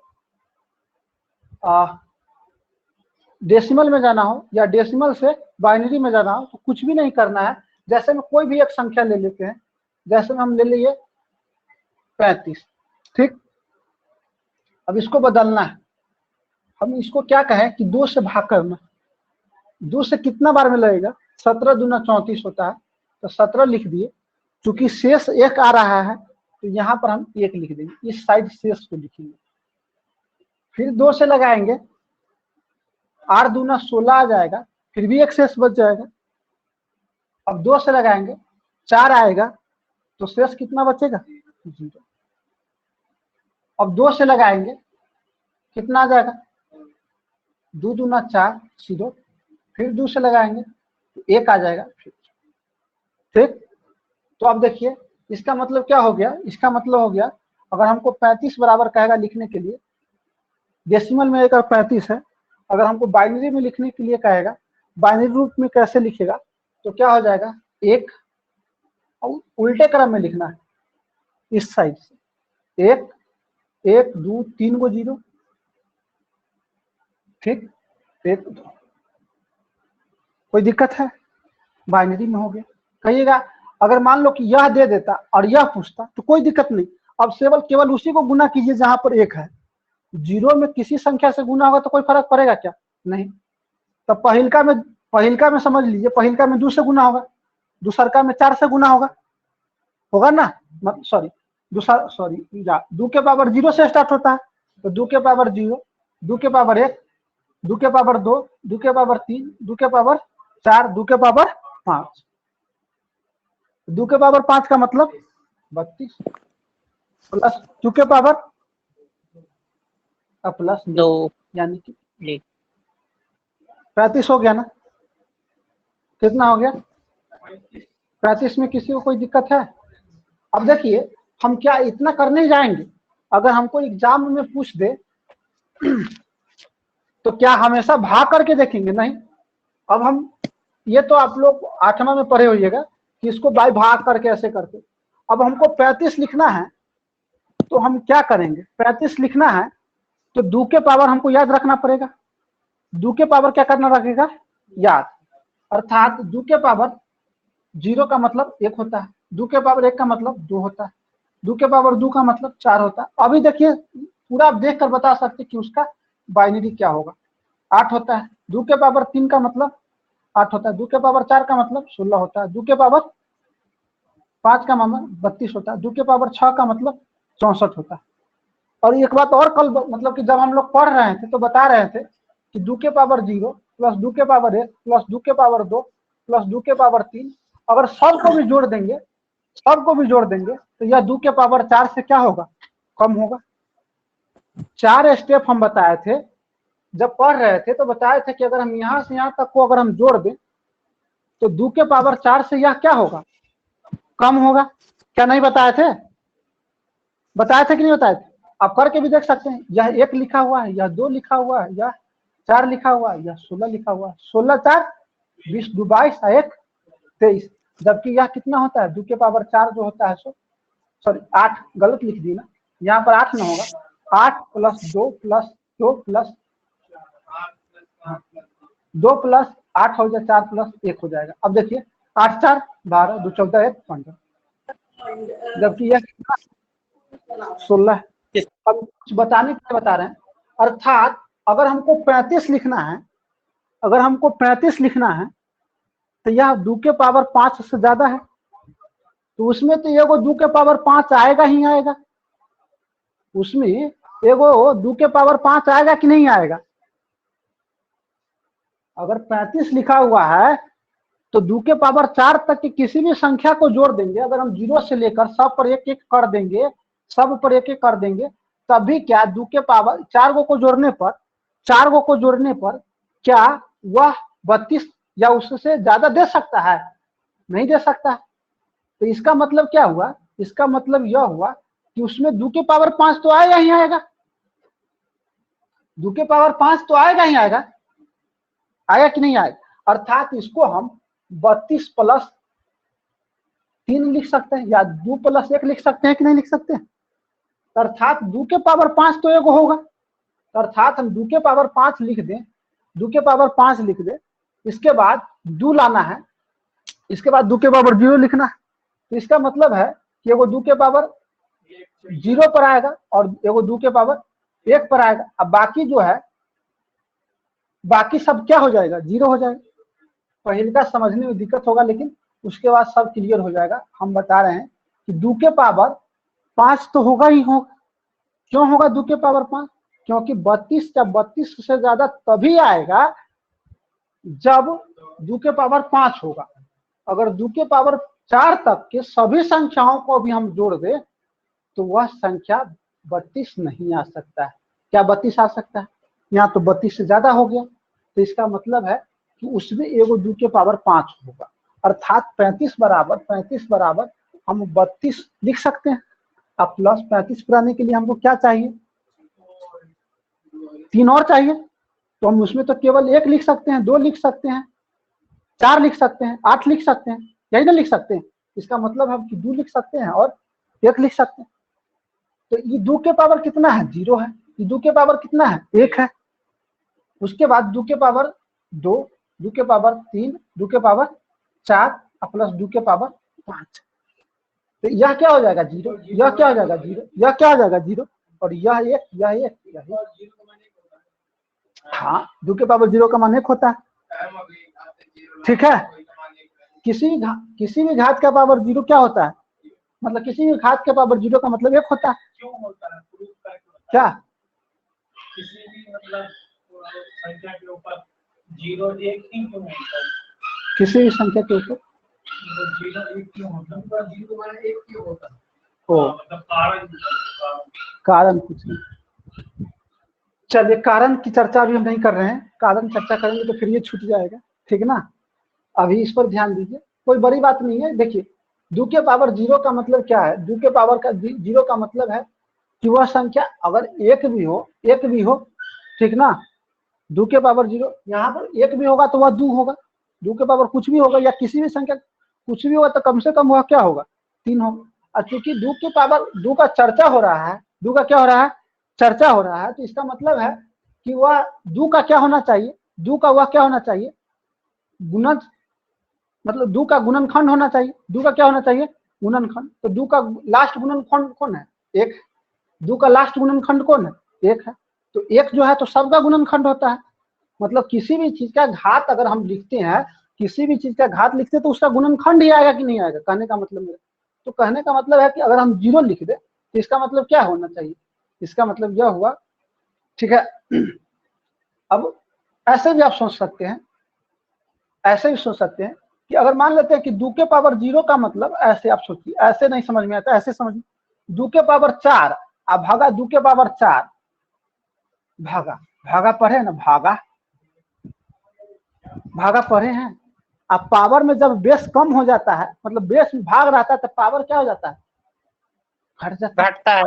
डेसिमल में जाना हो या डेसिमल से बाइनरी में जाना हो तो कुछ भी नहीं करना है। जैसे में कोई भी एक संख्या ले लेते हैं, जैसे में हम ले लिए 35, ठीक। अब इसको बदलना है, हम इसको क्या कहें कि 2 से भाग करना। 2 से कितना बार में लगेगा? 17 दूना 34 होता है, तो 17 लिख दिए। चूंकि शेष 1 आ रहा है तो यहाँ पर हम 1 लिख देंगे, इस साइड शेष को लिखेंगे। फिर 2 से लगाएंगे, 8 दूना 16 आ जाएगा, फिर भी 1 शेष बच जाएगा। अब 2 से लगाएंगे, 4 आएगा, तो शेष कितना बचेगा? 0। अब 2 से लगाएंगे, कितना आ जाएगा? 2 दूना 4 0। फिर 2 से लगाएंगे तो 1 आ जाएगा, ठीक। तो अब देखिए इसका मतलब क्या हो गया? इसका मतलब हो गया, अगर हमको 35 बराबर कहेगा लिखने के लिए, डेसिमल में अगर 35 है, अगर हमको बाइनरी में लिखने के लिए कहेगा, बाइनरी रूप में कैसे लिखेगा? तो क्या हो जाएगा? 1 और उल्टे क्रम में लिखना है, इस साइड से 1 1 2 3 गो 0, ठीक। 1 2। कोई दिक्कत है? बाइनरी में हो गया। कहिएगा अगर मान लो कि यह दे देता और यह पूछता तो कोई दिक्कत नहीं। अब केवल उसी को गुना कीजिए जहां पर 1 है। 0 में किसी संख्या से गुना होगा तो कोई फर्क पड़ेगा क्या? नहीं। तो पहिलका में समझ लीजिए, पहिलका में 2 से गुना होगा, दूसरका में 4 से गुना होगा ना। सॉरी 2 के पावर 0 से स्टार्ट होता है, तो 2 के पावर 0, 2 के पावर 1, 2 के पावर 2, 2 के पावर 3, 2 के पावर 4, 2 के पावर 5। 2 के पावर 5 का मतलब 32 प्लस 2 के पावर प्लस 2, यानी कि 35 हो गया ना। कितना हो गया? 35 में किसी को कोई दिक्कत है? अब देखिए हम क्या इतना करने जाएंगे, अगर हमको एग्जाम में पूछ दे तो क्या हमेशा भाग करके देखेंगे? नहीं। अब हम ये तो आप लोग 8वां में पढ़े होइएगा कि इसको बाई भाग करके ऐसे करके। अब हमको 35 लिखना है तो हम क्या करेंगे? 35 लिखना है तो 2 के पावर हमको याद रखना पड़ेगा। 2 के पावर क्या करना रखेगा? याद। अर्थात 2 के पावर 0 का मतलब 1 होता है, 2 के पावर 1 का मतलब 2 होता है, 2 के पावर 2 का मतलब 4 होता है। अभी देखिए पूरा आप देख कर बता सकते कि उसका बाइनरी क्या होगा। 8 होता है। 2 के पावर 3 का मतलब 8 होता है। 2 के पावर 4 का मतलब 16 होता है। 2 के पावर 5 का मतलब 32 होता है। 2 के पावर 6 का मतलब 64 होता है। और एक बात और कल मतलब कि जब हम लोग पढ़ रहे थे तो बता रहे थे कि 2 के पावर 0 प्लस 2 के पावर 1 प्लस 2 के पावर 2 प्लस 2 के पावर 3, अगर सबको भी जोड़ देंगे तो यह 2 के पावर 4 से क्या होगा, कम होगा। 4 स्टेप हम बताए थे जब पढ़ रहे थे, तो बताए थे कि अगर हम यहां से यहां तक को अगर हम जोड़ दें तो 2 के पावर 4 से यह क्या होगा, कम होगा। क्या नहीं बताए थे? बताए थे कि नहीं बताए थे? आप करके भी देख सकते हैं। यह 1 लिखा हुआ है, यह 2 लिखा हुआ है, यह 4 लिखा हुआ है, यह 16 लिखा हुआ है। 16 4 20 2 22 1 23, जबकि यह कितना होता है 2 के पावर 4 जो होता है, सॉरी 8 गलत लिख दी ना, यहाँ पर 8 ना होगा। 8 प्लस 2 प्लस 2 प्लस 2 प्लस 8 हो जाए 4 प्लस 1 हो जाएगा। अब देखिए 8 4 12 2 14 1 15, जबकि यह 16 है। अब कुछ बताने के लिए बता रहे हैं, अर्थात अगर हमको 35 लिखना है, अगर हमको 35 लिखना है तो यह 2 के पावर 5 से ज्यादा है, तो उसमें तो एगो 2 के पावर 5 आएगा ही आएगा। उसमें एगो 2 के पावर 5 आएगा कि नहीं आएगा? अगर 35 लिखा हुआ है तो 2 के पावर 4 तक की किसी भी संख्या को जोड़ देंगे, अगर हम 0 से लेकर सब पर एक एक कर देंगे, सब पर एक एक कर देंगे, तभी क्या 2 के पावर 4 को जोड़ने पर क्या वह 32 या उससे ज्यादा दे सकता है? नहीं दे सकता। तो इसका मतलब क्या हुआ? इसका मतलब यह हुआ कि उसमें 2 के पावर 5 तो आएगा ही आएगा। 2 के पावर 5 तो आएगा ही आएगा, आएगा कि नहीं आएगा? अर्थात इसको हम 32 प्लस 3 लिख सकते हैं या 2 प्लस 1 लिख सकते हैं कि नहीं लिख सकते हैं? अर्थात 2 के पावर 5 तो एक होगा, अर्थात हम 2 के पावर 5 लिख दें, 2 के पावर 5 लिख दें, इसके बाद 2 लाना है, इसके बाद 2 के पावर 0 लिखना है। तो इसका मतलब है कि एगो 2 के पावर 0 पर आएगा और एगो 2 के पावर 1 पर आएगा। अब बाकी जो है, बाकी सब क्या हो जाएगा, 0 हो जाएगा। पहले का समझने में दिक्कत होगा, लेकिन उसके बाद सब क्लियर हो जाएगा। हम बता रहे हैं कि 2 के पावर 5 तो होगा ही होगा। क्यों होगा 2 के पावर 5? क्योंकि 32 या 32 से ज्यादा तभी आएगा जब 2 के पावर 5 होगा। अगर 2 के पावर 4 तक के सभी संख्याओं को भी हम जोड़ दें तो वह संख्या 32 नहीं आ सकता है। क्या 32 आ सकता है? यहाँ तो 32 से ज्यादा हो गया, तो इसका मतलब है कि उसमें एगो 2 के पावर 5 होगा। अर्थात 35 बराबर हम 32 लिख सकते हैं। अब प्लस 35 बनाने के लिए हमको क्या चाहिए, 3 और चाहिए, तो हम उसमें तो केवल 1 लिख सकते हैं, 2 लिख सकते हैं, 4 लिख सकते हैं, 8 लिख सकते हैं, यही ना लिख सकते हैं। इसका मतलब हम 2 लिख सकते हैं और 1 लिख सकते हैं। तो ये 2 के पावर कितना है, 0 है। ये 2 के पावर कितना है, 1 है। उसके बाद 2 के पावर 2, 2 के पावर 3, 2 के पावर 4 प्लस 2 के पावर 5। तो यह क्या हो जाएगा, 0, यह क्या हो जाएगा 0, यह क्या हो जाएगा 0, और यह 1, यह 1, यह 1। हाँ, 2 के पावर 0 का मान 1 होता है, ठीक है। किसी भी घात का पावर 0 क्या होता है, मतलब किसी भी घात के पावर 0 का मतलब 1 होता है। क्यों होता है? क्या? किसी भी मतलब संख्या के ऊपर 0 1 क्यों होता है? किसी भी संख्या के ऊपर 0 1 क्यों होता है? 0 माने 1 क्यों होता है? ओ, मतलब कारण कुछ नहीं। चलिए, कारण की चर्चा अभी हम नहीं कर रहे हैं, कारण चर्चा करेंगे तो फिर ये छूट जाएगा, ठीक ना। अभी इस पर ध्यान दीजिए, कोई बड़ी बात नहीं है। देखिए 2 के पावर 0 का मतलब क्या है, 2 के पावर का 0 का मतलब है कि वह संख्या अगर 1 भी हो, ठीक ना। 2 के पावर 0, यहाँ पर 1 भी होगा तो वह 2 होगा। 2 के पावर कुछ भी होगा या किसी भी संख्या कुछ भी होगा तो कम से कम वह क्या होगा, 3 होगा। और चूंकि 2 के पावर 2 का चर्चा हो रहा है, 2 का क्या हो रहा है, चर्चा हो रहा है, तो इसका मतलब है कि वह 2 का क्या होना चाहिए, 2 का वह क्या होना चाहिए, गुणज, मतलब 2 का गुणनखंड होना चाहिए। 2 का क्या होना चाहिए, गुणनखंड। तो 2 का लास्ट गुणनखंड कौन है, 1। 2 का लास्ट गुणनखंड कौन है, 1 है। तो 1 जो है तो सबका गुणनखंड होता है। मतलब किसी भी चीज का घात अगर हम लिखते हैं किसी भी चीज का घात लिखते तो उसका गुणनखंड ही आएगा कि नहीं आएगा, कहने का मतलब मेरा। तो कहने का मतलब है कि अगर हम 0 लिख दे तो इसका मतलब क्या होना चाहिए, इसका मतलब यह हुआ, ठीक है। अब ऐसे भी आप सोच सकते हैं, ऐसे भी सोच सकते हैं कि अगर मान लेते हैं कि 2 के पावर 0 का मतलब, ऐसे आप सोचिए, ऐसे नहीं समझ में आता, ऐसे समझिए 2 के पावर 4 अब भागा 2 के पावर 4, भागा भागा पढ़े ना, भागा भागा पढ़े हैं। अब पावर में जब बेस कम हो जाता है, मतलब बेस में भाग रहता है, तो पावर क्या हो जाता है, घट जाता है, घटता है।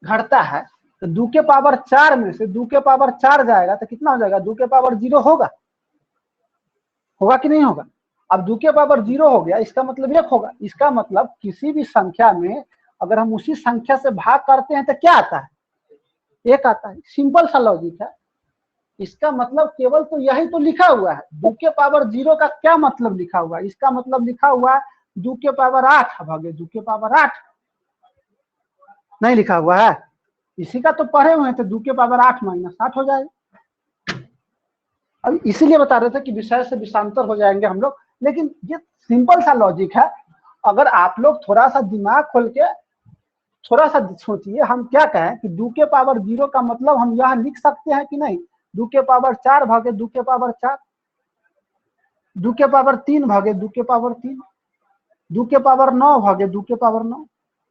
घटता है। तो 2 के पावर 4 में से 2 के पावर 4 जाएगा तो कितना हो जाएगा, 2 के पावर 0 होगा, होगा कि नहीं होगा। अब 2 के पावर 0 हो गया, इसका मतलब 1 होगा। इसका मतलब किसी भी संख्या में अगर हम उसी संख्या से भाग करते हैं तो क्या आता है, 1 आता है। सिंपल सा लॉजिक है। इसका मतलब केवल तो यही तो लिखा हुआ है, 2 के पावर 0 का क्या मतलब लिखा हुआ है, इसका मतलब लिखा हुआ है 2 के पावर 8 भागे 2 के पावर 8, नहीं लिखा हुआ है। इसी का तो पढ़े हुए हैं, तो 2 के पावर 8 माइनस 8 हो जाएगा। अब इसीलिए बता रहे थे कि विषय से विषांतर हो जाएंगे हम लोग, लेकिन ये सिंपल सा लॉजिक है। अगर आप लोग थोड़ा सा दिमाग खोल के थोड़ा सा सोचिए, हम क्या कहें कि 2 के पावर 0 का मतलब हम यहाँ लिख सकते हैं कि नहीं, 2 के पावर 4 भागे 2 के पावर 4, 2 के पावर 3 भागे 2 के पावर 3, 2 के पावर 9 भागे 2 के पावर 9,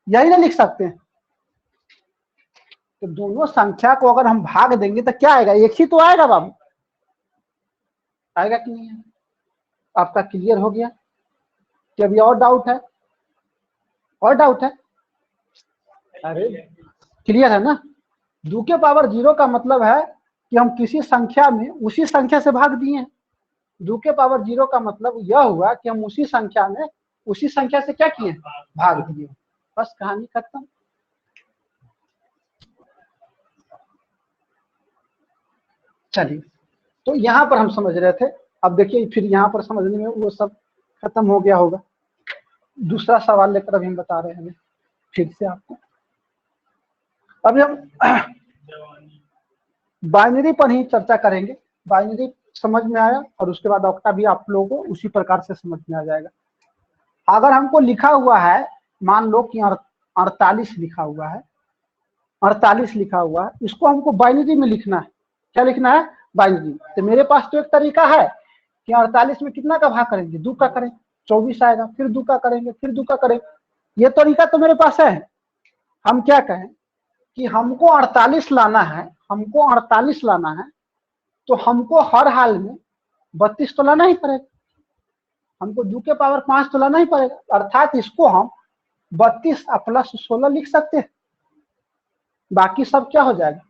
यही ना लिख सकते हैं। तो दोनों संख्या को अगर हम भाग देंगे तो क्या आएगा, एक ही तो आएगा बाबू, आएगा कि नहीं है। आपका क्लियर हो गया कि अभी और डाउट है, और डाउट है, अरे क्लियर है ना। 2 के पावर 0 का मतलब है कि हम किसी संख्या में उसी संख्या से भाग दिए हैं। 2 के पावर 0 का मतलब यह हुआ कि हम उसी संख्या में उसी संख्या से क्या किए, भाग दिए, बस कहानी खत्म। चलिए, तो यहाँ पर हम समझ रहे थे। अब देखिए फिर यहाँ पर समझने में वो सब खत्म हो गया होगा। दूसरा सवाल लेकर अभी हम बता रहे हैं फिर से आपको। अभी हम बाइनरी पर ही चर्चा करेंगे। बाइनरी समझ में आया और उसके बाद ऑक्टा भी आप लोगों को उसी प्रकार से समझ में आ जाएगा। अगर हमको लिखा हुआ है, मान लो कि 48 लिखा हुआ है, 48 लिखा हुआ है, इसको हमको बाइनरी में लिखना है। क्या लिखना है, बाइनरी। तो मेरे पास तो एक तरीका है कि 48 में कितना का भाग करेंगे, 2 का करें, 24 आएगा, फिर 2 का करेंगे, फिर 2 का करेंगे। ये तरीका तो मेरे पास है। हम क्या कहें कि हमको 48 लाना है, हमको 48 लाना है, तो हमको हर हाल में 32 तो लाना ही पड़ेगा, हमको 2 के पावर 5 तो लाना ही पड़ेगा। अर्थात इसको हम 32 प्लस 16 लिख सकते हैं। बाकी सब क्या हो जाएगा,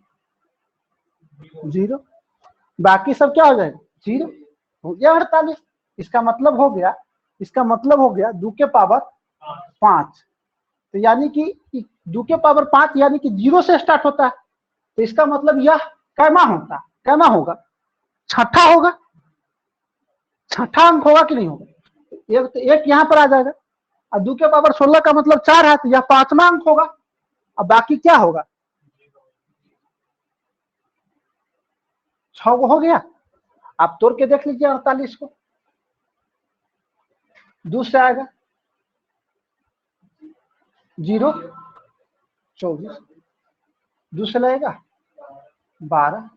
0। बाकी सब क्या हो जाएगा, 0 हो गया 48। इसका मतलब हो गया, इसका मतलब हो गया 2 के पावर 5। तो यानी कि 2 के पावर 5 यानी कि 0 से स्टार्ट होता है। तो इसका मतलब यह कैमा होता, कैमा होगा, छठा होगा, छठा अंक होगा कि नहीं होगा। एक यहाँ पर आ जाएगा। और 2 के पावर 16 का मतलब 4 है, तो यह 5वां अंक होगा। अब बाकी क्या होगा, 6 हो गया। आप तोड़ के देख लीजिए 48 को। 2 से आएगा 0, 24, 2 से लगेगा 12,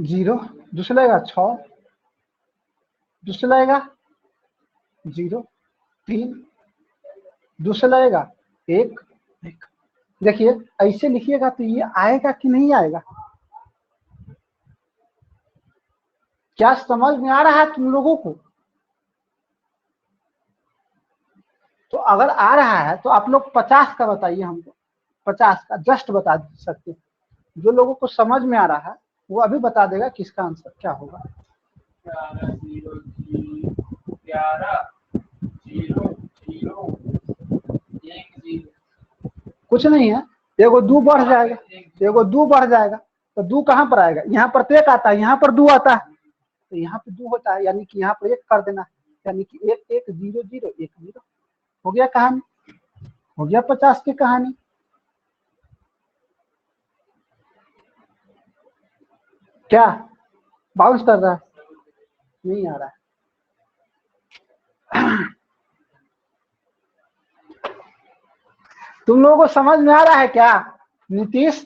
0, 2 से लगेगा 6, 2 से लगेगा 0, 3, 2 से लगेगा 1। देखिए ऐसे लिखिएगा तो ये आएगा कि नहीं आएगा, क्या समझ में आ रहा है तुम लोगों को। तो अगर आ रहा है तो आप लोग 50 का बताइए हमको, 50 का जस्ट बता सकते हैं। जो लोगों को समझ में आ रहा है वो अभी बता देगा कि इसका आंसर क्या होगा। 11 0 0 1 0। कुछ नहीं है, एगो 2 बढ़ जाएगा, एगो 2 बढ़ जाएगा। तो 2 कहाँ पर आएगा, यहाँ पर 1 आता है, यहाँ पर 2 आता है, तो यहाँ पे 2 होता है, यानी कि यहाँ पर 1 कर देना, यानी कि 1 1 0 0 1 0 हो गया कहानी, हो गया 50 की कहानी। क्या बाउंस कर रहा है, नहीं आ रहा है। तुम लोगों को समझ में आ रहा है क्या? नीतीश,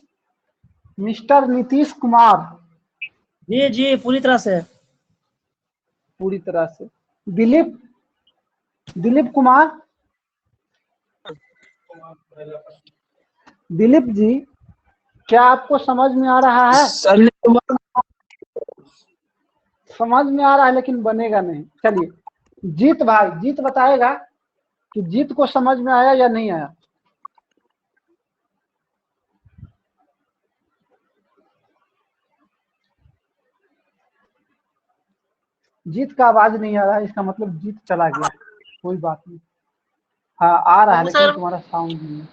मिस्टर नीतीश कुमार, जी जी पूरी तरह से। पूरी तरह से। दिलीप, दिलीप कुमार, दिलीप जी, क्या आपको समझ में आ रहा है? सनी कुमार। समझ में आ रहा है लेकिन बनेगा नहीं। चलिए जीत भाई, जीत बताएगा कि जीत को समझ में आया या नहीं आया। जीत का आवाज नहीं आ रहा है, इसका मतलब जीत चला गया। कोई बात नहीं। हाँ आ रहा है वो लेकिन सर, तुम्हारा साउंड नहीं है।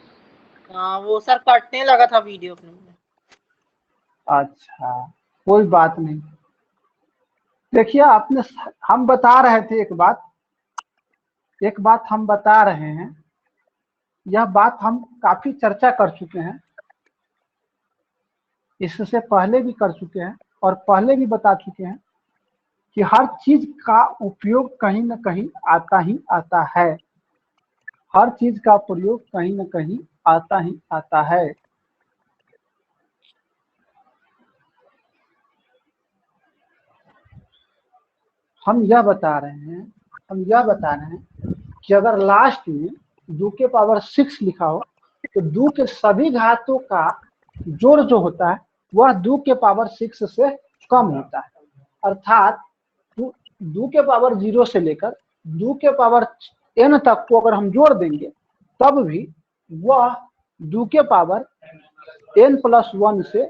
हाँ वो सर कटने लगा था वीडियो अपने में। अच्छा कोई बात नहीं। देखिए आपने, हम बता रहे थे एक बात हम बता रहे हैं। यह बात हम काफी चर्चा कर चुके हैं, इससे पहले भी कर चुके हैं और पहले भी बता चुके हैं कि हर चीज का उपयोग कहीं न कहीं आता ही आता है। हर चीज का प्रयोग कहीं न कहीं आता ही आता है। हम यह बता रहे हैं कि अगर लास्ट में 2 के पावर 6 लिखा हो तो 2 के सभी घातों का जोड़ जो होता है वह 2 के पावर 6 से कम होता है। अर्थात 2 के पावर 0 से लेकर 2 के पावर n तक को अगर हम जोड़ देंगे तब भी वह 2 के पावर n+1 से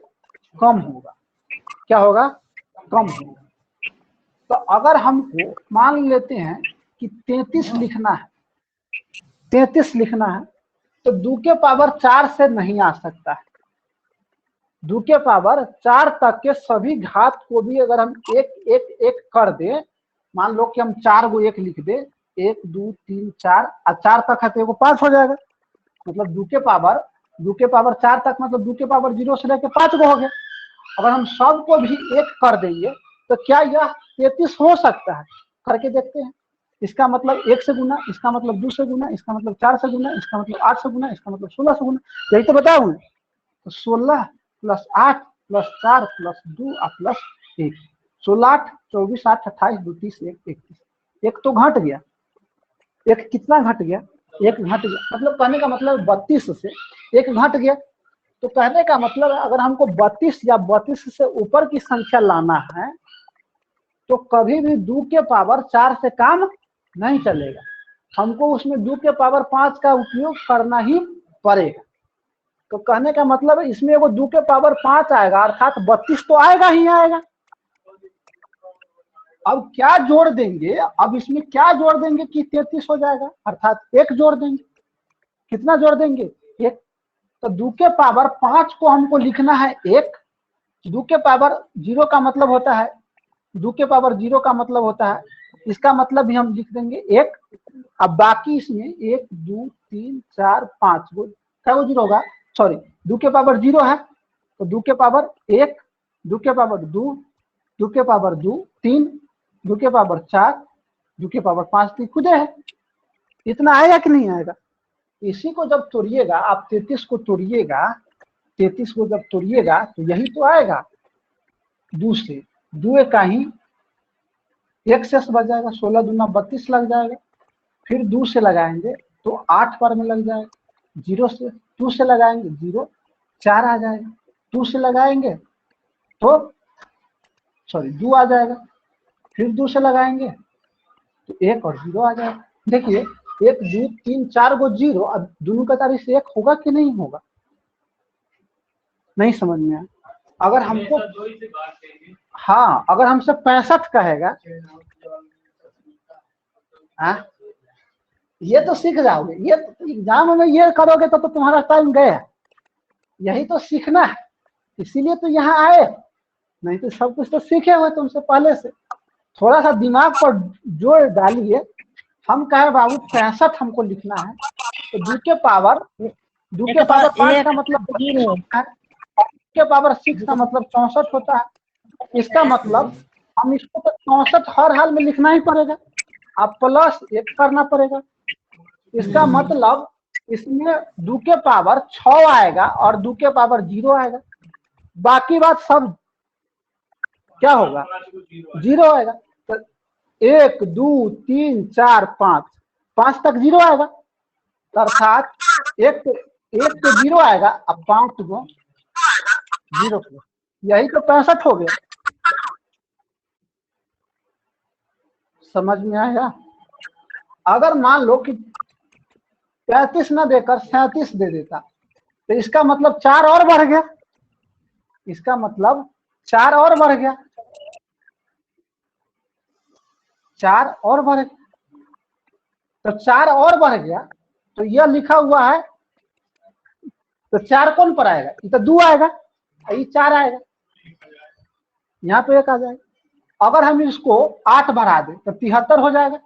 कम होगा। क्या होगा? कम होगा। तो अगर हमको मान लेते हैं कि 33 लिखना है, 33 लिखना है तो 2 के पावर 4 से नहीं आ सकता है। 2 के पावर 4 तक के सभी घात को भी अगर हम एक एक एक कर दे, मान लो कि हम 4 को 1 लिख दे, 1 2 3 4 और 4 तक है तो वो 5 हो जाएगा। मतलब 2 के पावर 4 तक मतलब 2 के पावर 0 से लेकर 5 को हो गया। अगर हम सबको भी 1 कर देंगे तो क्या यह 33 हो सकता है? करके देखते हैं। इसका मतलब 1 से गुना, इसका मतलब 2 से गुना, इसका मतलब 4 से गुना, इसका मतलब 8 से गुना, इसका मतलब 16 से गुना। यही तो बताया हूँ। तो 16 + 8 + 4 + 2 और +1, 16 8 24 8 28 2 30 1 31। एक तो घट गया। एक कितना घट गया? एक घट गया। मतलब कहने का मतलब 32 से एक घट गया। तो कहने का मतलब अगर हमको 32 या 32 से ऊपर की संख्या लाना है तो कभी भी 2 के पावर 4 से काम नहीं चलेगा। हमको उसमें 2 के पावर 5 का उपयोग करना ही पड़ेगा। तो कहने का मतलब है इसमें वो 2 के पावर 5 आएगा, अर्थात 32 तो आएगा ही आएगा। अब क्या जोड़ देंगे? अब इसमें क्या जोड़ देंगे कि 33 हो जाएगा? अर्थात 1 जोड़ देंगे। कितना जोड़ देंगे? 1। तो 2 के पावर 5 को हमको लिखना है 1। 2 के पावर 0 का मतलब होता है, 2 के पावर 0 का मतलब होता है, इसका मतलब भी हम लिख देंगे 1। अब बाकी इसमें 1 2 3 4 5 क्या वो 0 होगा? सॉरी, 2 के पावर 0 है तो 2 के पावर 1, 2 के पावर 2, 2 के पावर 2 3, 2 के पावर 4, 2 के पावर 5 तो खुदे है। इतना आएगा कि नहीं आएगा? इसी को जब तोड़िएगा आप, 33 को तोड़िएगा, 33 को जब तोड़िएगा तो यही तो आएगा 2 से। 2 का ही 1 शेष बच जाएगा, 16 दूना 32 लग जाएगा। फिर 2 से लगाएंगे तो 8 पर में लग जाएगा। 0 से 2 से लगाएंगे 0, 4 आ जाएगा। 2 से लगाएंगे तो सॉरी 2 आ जाएगा। फिर 2 से लगाएंगे तो 1 और 0 आ जाएगा। देखिए 1 2 3 4 को 0, अब दोनों का तारीख से 1 होगा कि नहीं होगा? नहीं समझ में आया। अगर हमको, हाँ अगर हमसे 65 कहेगा, हाँ ये तो सीख जाओगे। ये एग्जाम में ये करोगे तो तुम्हारा टाइम गया। यही तो सीखना है, इसीलिए तो यहाँ आए। नहीं तो सब कुछ तो सीखे हुए तुमसे पहले से। थोड़ा सा दिमाग पर जोर डालिए। हम कहे बाबू 65 हमको लिखना है तो 2 के पावर 5 का मतलब 32 है, 2 के पावर 6 का मतलब 64 होता है। इसका मतलब हम इसको तो 64 हर हाल में लिखना ही पड़ेगा, अब प्लस 1 करना पड़ेगा। इसका मतलब इसमें 2 के पावर 6 आएगा और 2 के पावर 0 आएगा, बाकी बात सब क्या होगा, 0 आएगा। तो 1 2 3 4 5 तक 0 आएगा, अर्थात 1 तो 0 आएगा, अब 5 को 0, यही तो 65 हो गया। समझ में आया? अगर मान लो कि 35 न देकर 37 दे देता तो इसका मतलब 4 और बढ़ गया, इसका मतलब 4 और बढ़ गया, 4 और बढ़ गया। तो 4 और बढ़ गया तो यह लिखा हुआ है, तो 4 कौन पर आएगा, ये तो 2 आएगा, ये 4 आएगा, यहाँ पे 1 आ जाएगा। अगर हम इसको 8 बढ़ा दें तो 73 हो जाएगा।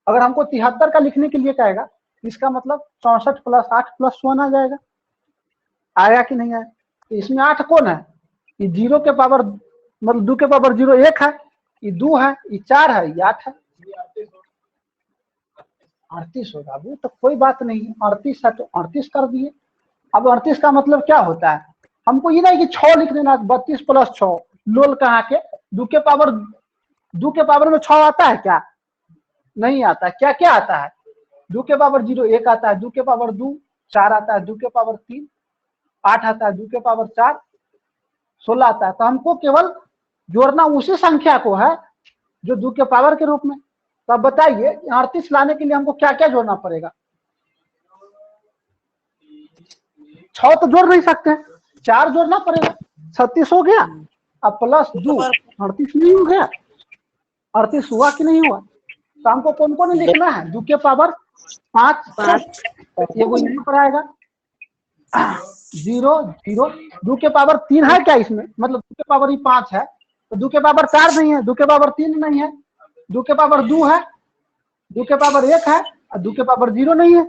अगर हमको 73 का लिखने के लिए कहेगा, इसका मतलब 64 + 8 + 1 आ जाएगा। आया कि नहीं आया? तो इसमें 8 कौन है, ये 0 के पावर मतलब 2 के पावर 0 1 है, ये 2 है, ये 4 है, ये 8 है, 38 होगा। वो तो कोई बात नहीं, 38 है तो 38 कर दिए। अब 38 का मतलब क्या होता है, हमको ये नहीं कि 6 लिख देना, 32 + 6 लोल कहाँ के, 2 के पावर में 6 आता है क्या, नहीं आता। क्या क्या आता है, 2 के पावर 0 1 आता है, 2 के पावर 2 4 आता है, 2 के पावर 3 8 आता है, 2 के पावर 4 16 आता है। तो हमको केवल जोड़ना उसी संख्या को है जो 2 के पावर के रूप में। तो अब बताइए 38 लाने के लिए हमको क्या क्या जोड़ना पड़ेगा। 6 तो जोड़ नहीं सकते, 4 जोड़ना पड़ेगा, 36 हो गया। अब प्लस 2 38 नहीं हो गया, 38 हुआ कि नहीं हुआ। तो हमको कौन कौन लिखना है, 2 के पावर 5 ये वो यहाँ पर आएगा 0 0, 2 के पावर 3 है क्या इसमें, मतलब 2 के पावर ही 5 है, तो 2 के पावर 4 नहीं है, 2 के पावर 3 नहीं है, 2 के पावर 2 है, 2 के पावर 1 है और 2 के पावर 0 नहीं है।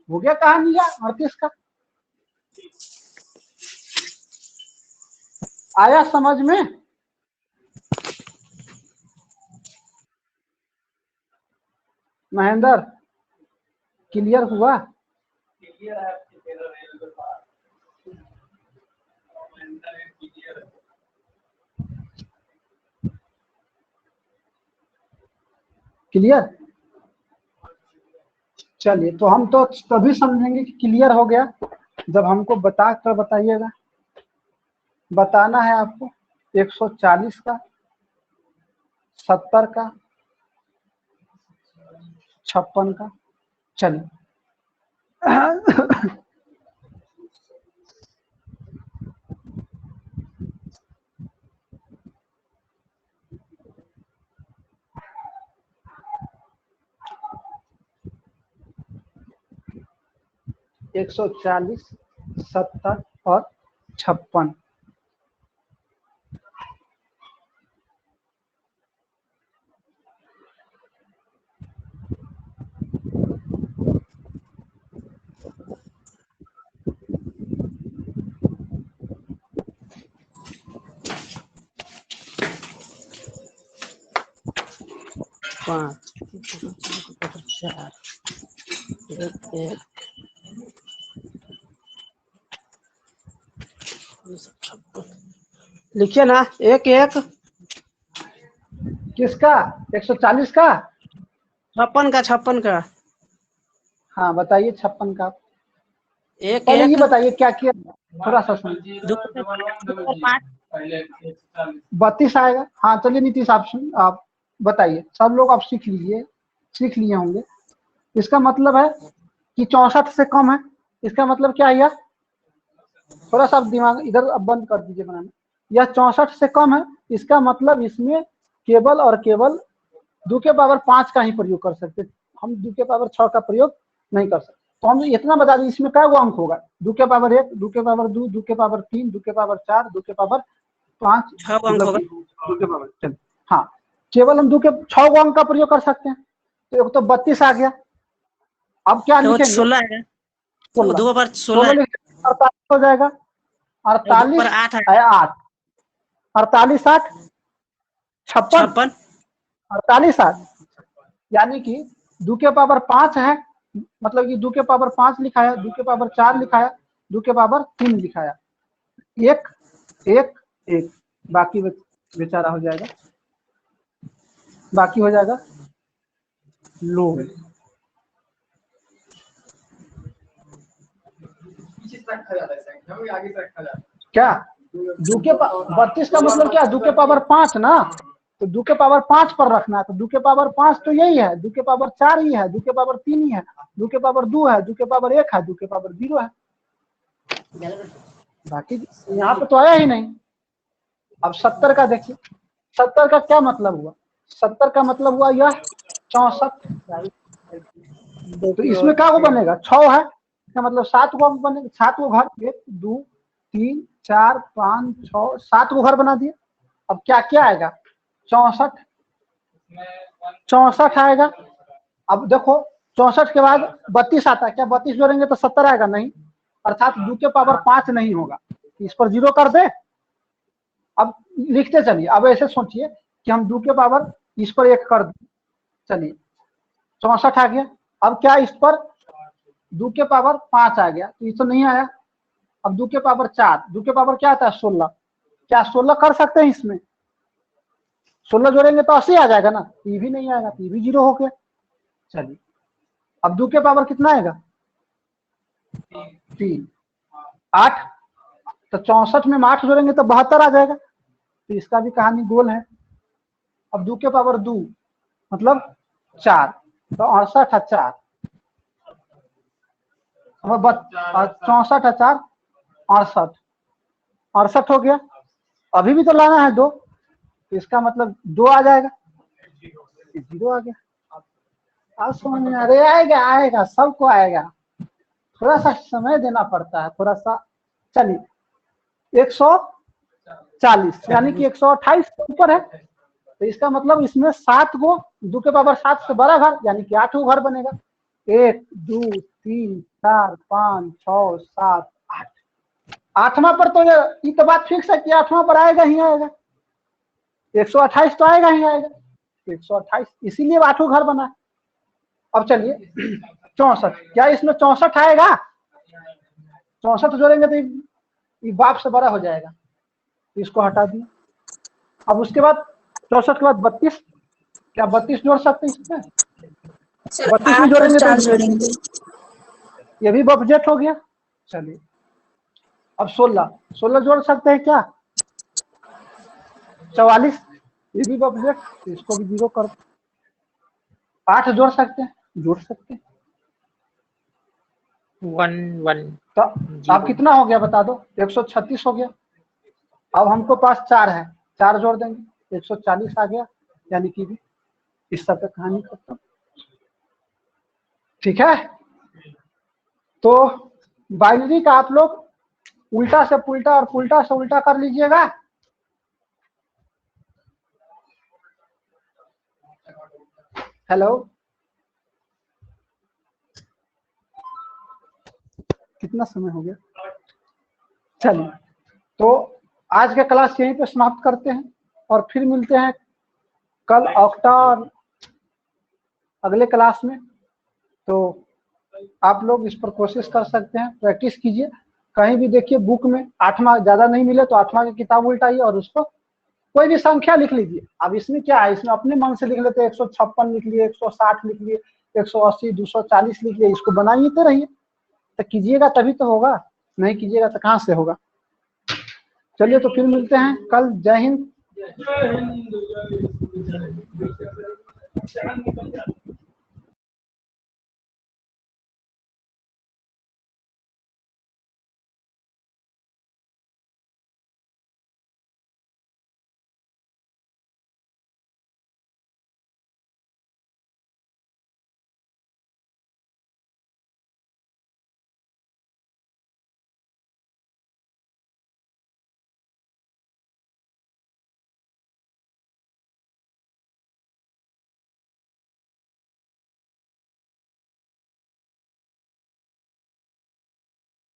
हो गया कहानी 38 का। आया समझ में? महेंद्र क्लियर हुआ? क्लियर? चलिए, तो हम तो तभी समझेंगे कि क्लियर हो गया जब हमको बता कर बताइएगा। बताना है आपको 140 का, 70 का, 56 का। चलिए एक 140, 70 और 56। लिखिए ना 1 1 किसका, 140 का? 56 का। हाँ बताइए 56 का। 1 पहले ये 1 बताइए क्या किया, थोड़ा सा सुन। 32 आएगा। हाँ चलिए नीतीश आप बताइए, सब लोग आप सीख लिए होंगे। इसका मतलब है कि 64 से कम है, इसका मतलब क्या है यार, थोड़ा सा दिमाग इधर अब बंद कर दीजिए बनाना। यह 64 से कम है, इसका मतलब इसमें केवल और केवल 2 के पावर 5 का ही प्रयोग कर सकते, हम 2 के पावर 6 का प्रयोग नहीं कर सकते। तो हम इतना बता दें इसमें क्या अंक होगा, 2 के पावर 1, 2 के पावर 2, 2 के पावर 3, 2 के पावर 4, 2 के पावर 5, 6 अंक होगा। 2 के पावर। चलिए हाँ, केवल हम 2 के 6 अंक का प्रयोग कर सकते हैं। तो एक तो 32 आ गया। अब क्या तो लिखेंगे, 16 है, 2 पर 16 16 48 हो जाएगा, 48 पर 8 है, 8 48 8 56 56 48 आ गया। यानी कि 2 के पावर 5 है, मतलब कि 2 के पावर 5 लिखाया, 2 के पावर 4 लिखाया, 2 के पावर 3 लिखाया, 1 1 1, बाकी बेचारा हो जाएगा, बाकी हो जाएगा लोग। क्या 2 के 32 का मतलब क्या, 2 के पावर 5 ना, तो 2 के पावर 5 पर रखना है। तो 2 के पावर 5 तो यही है, 2 के पावर 4 ही है, 2 के पावर 3 ही है, 2 के पावर 2 है, 2 के पावर 1 है, 2 के पावर 0 है, बाकी यहाँ पे तो आया ही नहीं। अब 70 का देखिए, 70 का क्या मतलब हुआ, 70 का मतलब हुआ यह 64। तो इसमें क्या को बनेगा, 6 है, क्या मतलब 7 को बनेगा, 7 को घर, 1 2 3 4 5 6 7 को घर बना दिए। अब क्या क्या आएगा, 64 64 आएगा। अब देखो 64 के बाद 32 आता है, क्या 32 जोड़ेंगे तो 70 आएगा, नहीं, अर्थात 2 के पावर 5 नहीं होगा, इस पर 0 कर दे। अब लिखते चलिए, अब ऐसे सोचिए कि हम 2 के पावर इस पर 1 कर दें, चलिए 64 आ गया। अब क्या इस पर 2 के पावर 5 आ गया, तो ये तो नहीं आया। अब 2 के पावर 4, 2 के पावर क्या आता है 16, क्या 16 कर सकते हैं इसमें, 16 जोड़ेंगे तो 80 आ जाएगा ना, ये भी नहीं आएगा, ये भी 0 हो गया। चलिए अब 2 के पावर कितना आएगा 3 8, तो 64 में 8 जोड़ेंगे तो 72 आ जाएगा, तो इसका भी कहानी गोल है। अब 2 के पावर 2 मतलब 4, तो 68 है 4, 64 है 4 68, 68 हो गया। अभी भी तो लाना है 2, तो इसका मतलब 2 आ जाएगा, 0 आ गया। अब समझ में, अरे आएगा आएगा, सबको आएगा, थोड़ा सा समय देना पड़ता है, थोड़ा सा। चलिए 140, यानी कि 128 के ऊपर है, तो इसका मतलब इसमें 7 को 2 के पावर 7 से बड़ा घर, यानी कि 8 घर बनेगा, 1 2 3 4 5 6 7 8, 8वां पर तो ये तो बात फिक्स है कि 8वां पर आएगा ही आएगा, 128 तो आएगा ही आएगा, 128, इसीलिए 8 घर बना है। अब चलिए 64, क्या इसमें 64 आएगा, 64 जोड़ेंगे तो ये बाप से बड़ा हो जाएगा, तो इसको हटा दिए। अब उसके बाद 64 के बाद 32, क्या 32 जोड़ सकते हैं इसमें, सर 32 में 8 और जोड़ेंगे 4 तो जोड़ेंगे। ये भी बफजेट हो गया। चलिए अब 16 जोड़ सकते हैं क्या, 44, ये भी बफजेट, तो इसको भी 0 कर। 8 जोड़ सकते हैं, जोड़ सकते हैं, 1 1 तो अब कितना हो गया बता दो, 136 हो गया। अब हमको पास 4 है, 4 जोड़ देंगे 140 आ गया, यानी कि भी इस सब पे कहानी खत्म। ठीक है, तो बाइनरी का आप लोग उल्टा से पुल्टा और पुल्टा से उल्टा कर लीजिएगा। हेलो, कितना समय हो गया, चलिए तो आज का क्लास यहीं पे समाप्त करते हैं, और फिर मिलते हैं कल ऑक्टा और अगले क्लास में। तो आप लोग इस पर कोशिश कर सकते हैं, प्रैक्टिस कीजिए, कहीं भी देखिए बुक में 8वां ज्यादा नहीं मिले तो 8वां की किताब उल्टाइए और उसको कोई भी संख्या लिख लीजिए। अब इसमें क्या है, इसमें अपने मन से लिख लेते, 156 लिख लिए, 160 लिख लिए, 180 240 लिख लिए, इसको बनाइए तो रहिए, तो कीजिएगा तभी तो होगा, नहीं कीजिएगा तो कहाँ से होगा। चलिए तो फिर मिलते हैं कल, जय हिंद।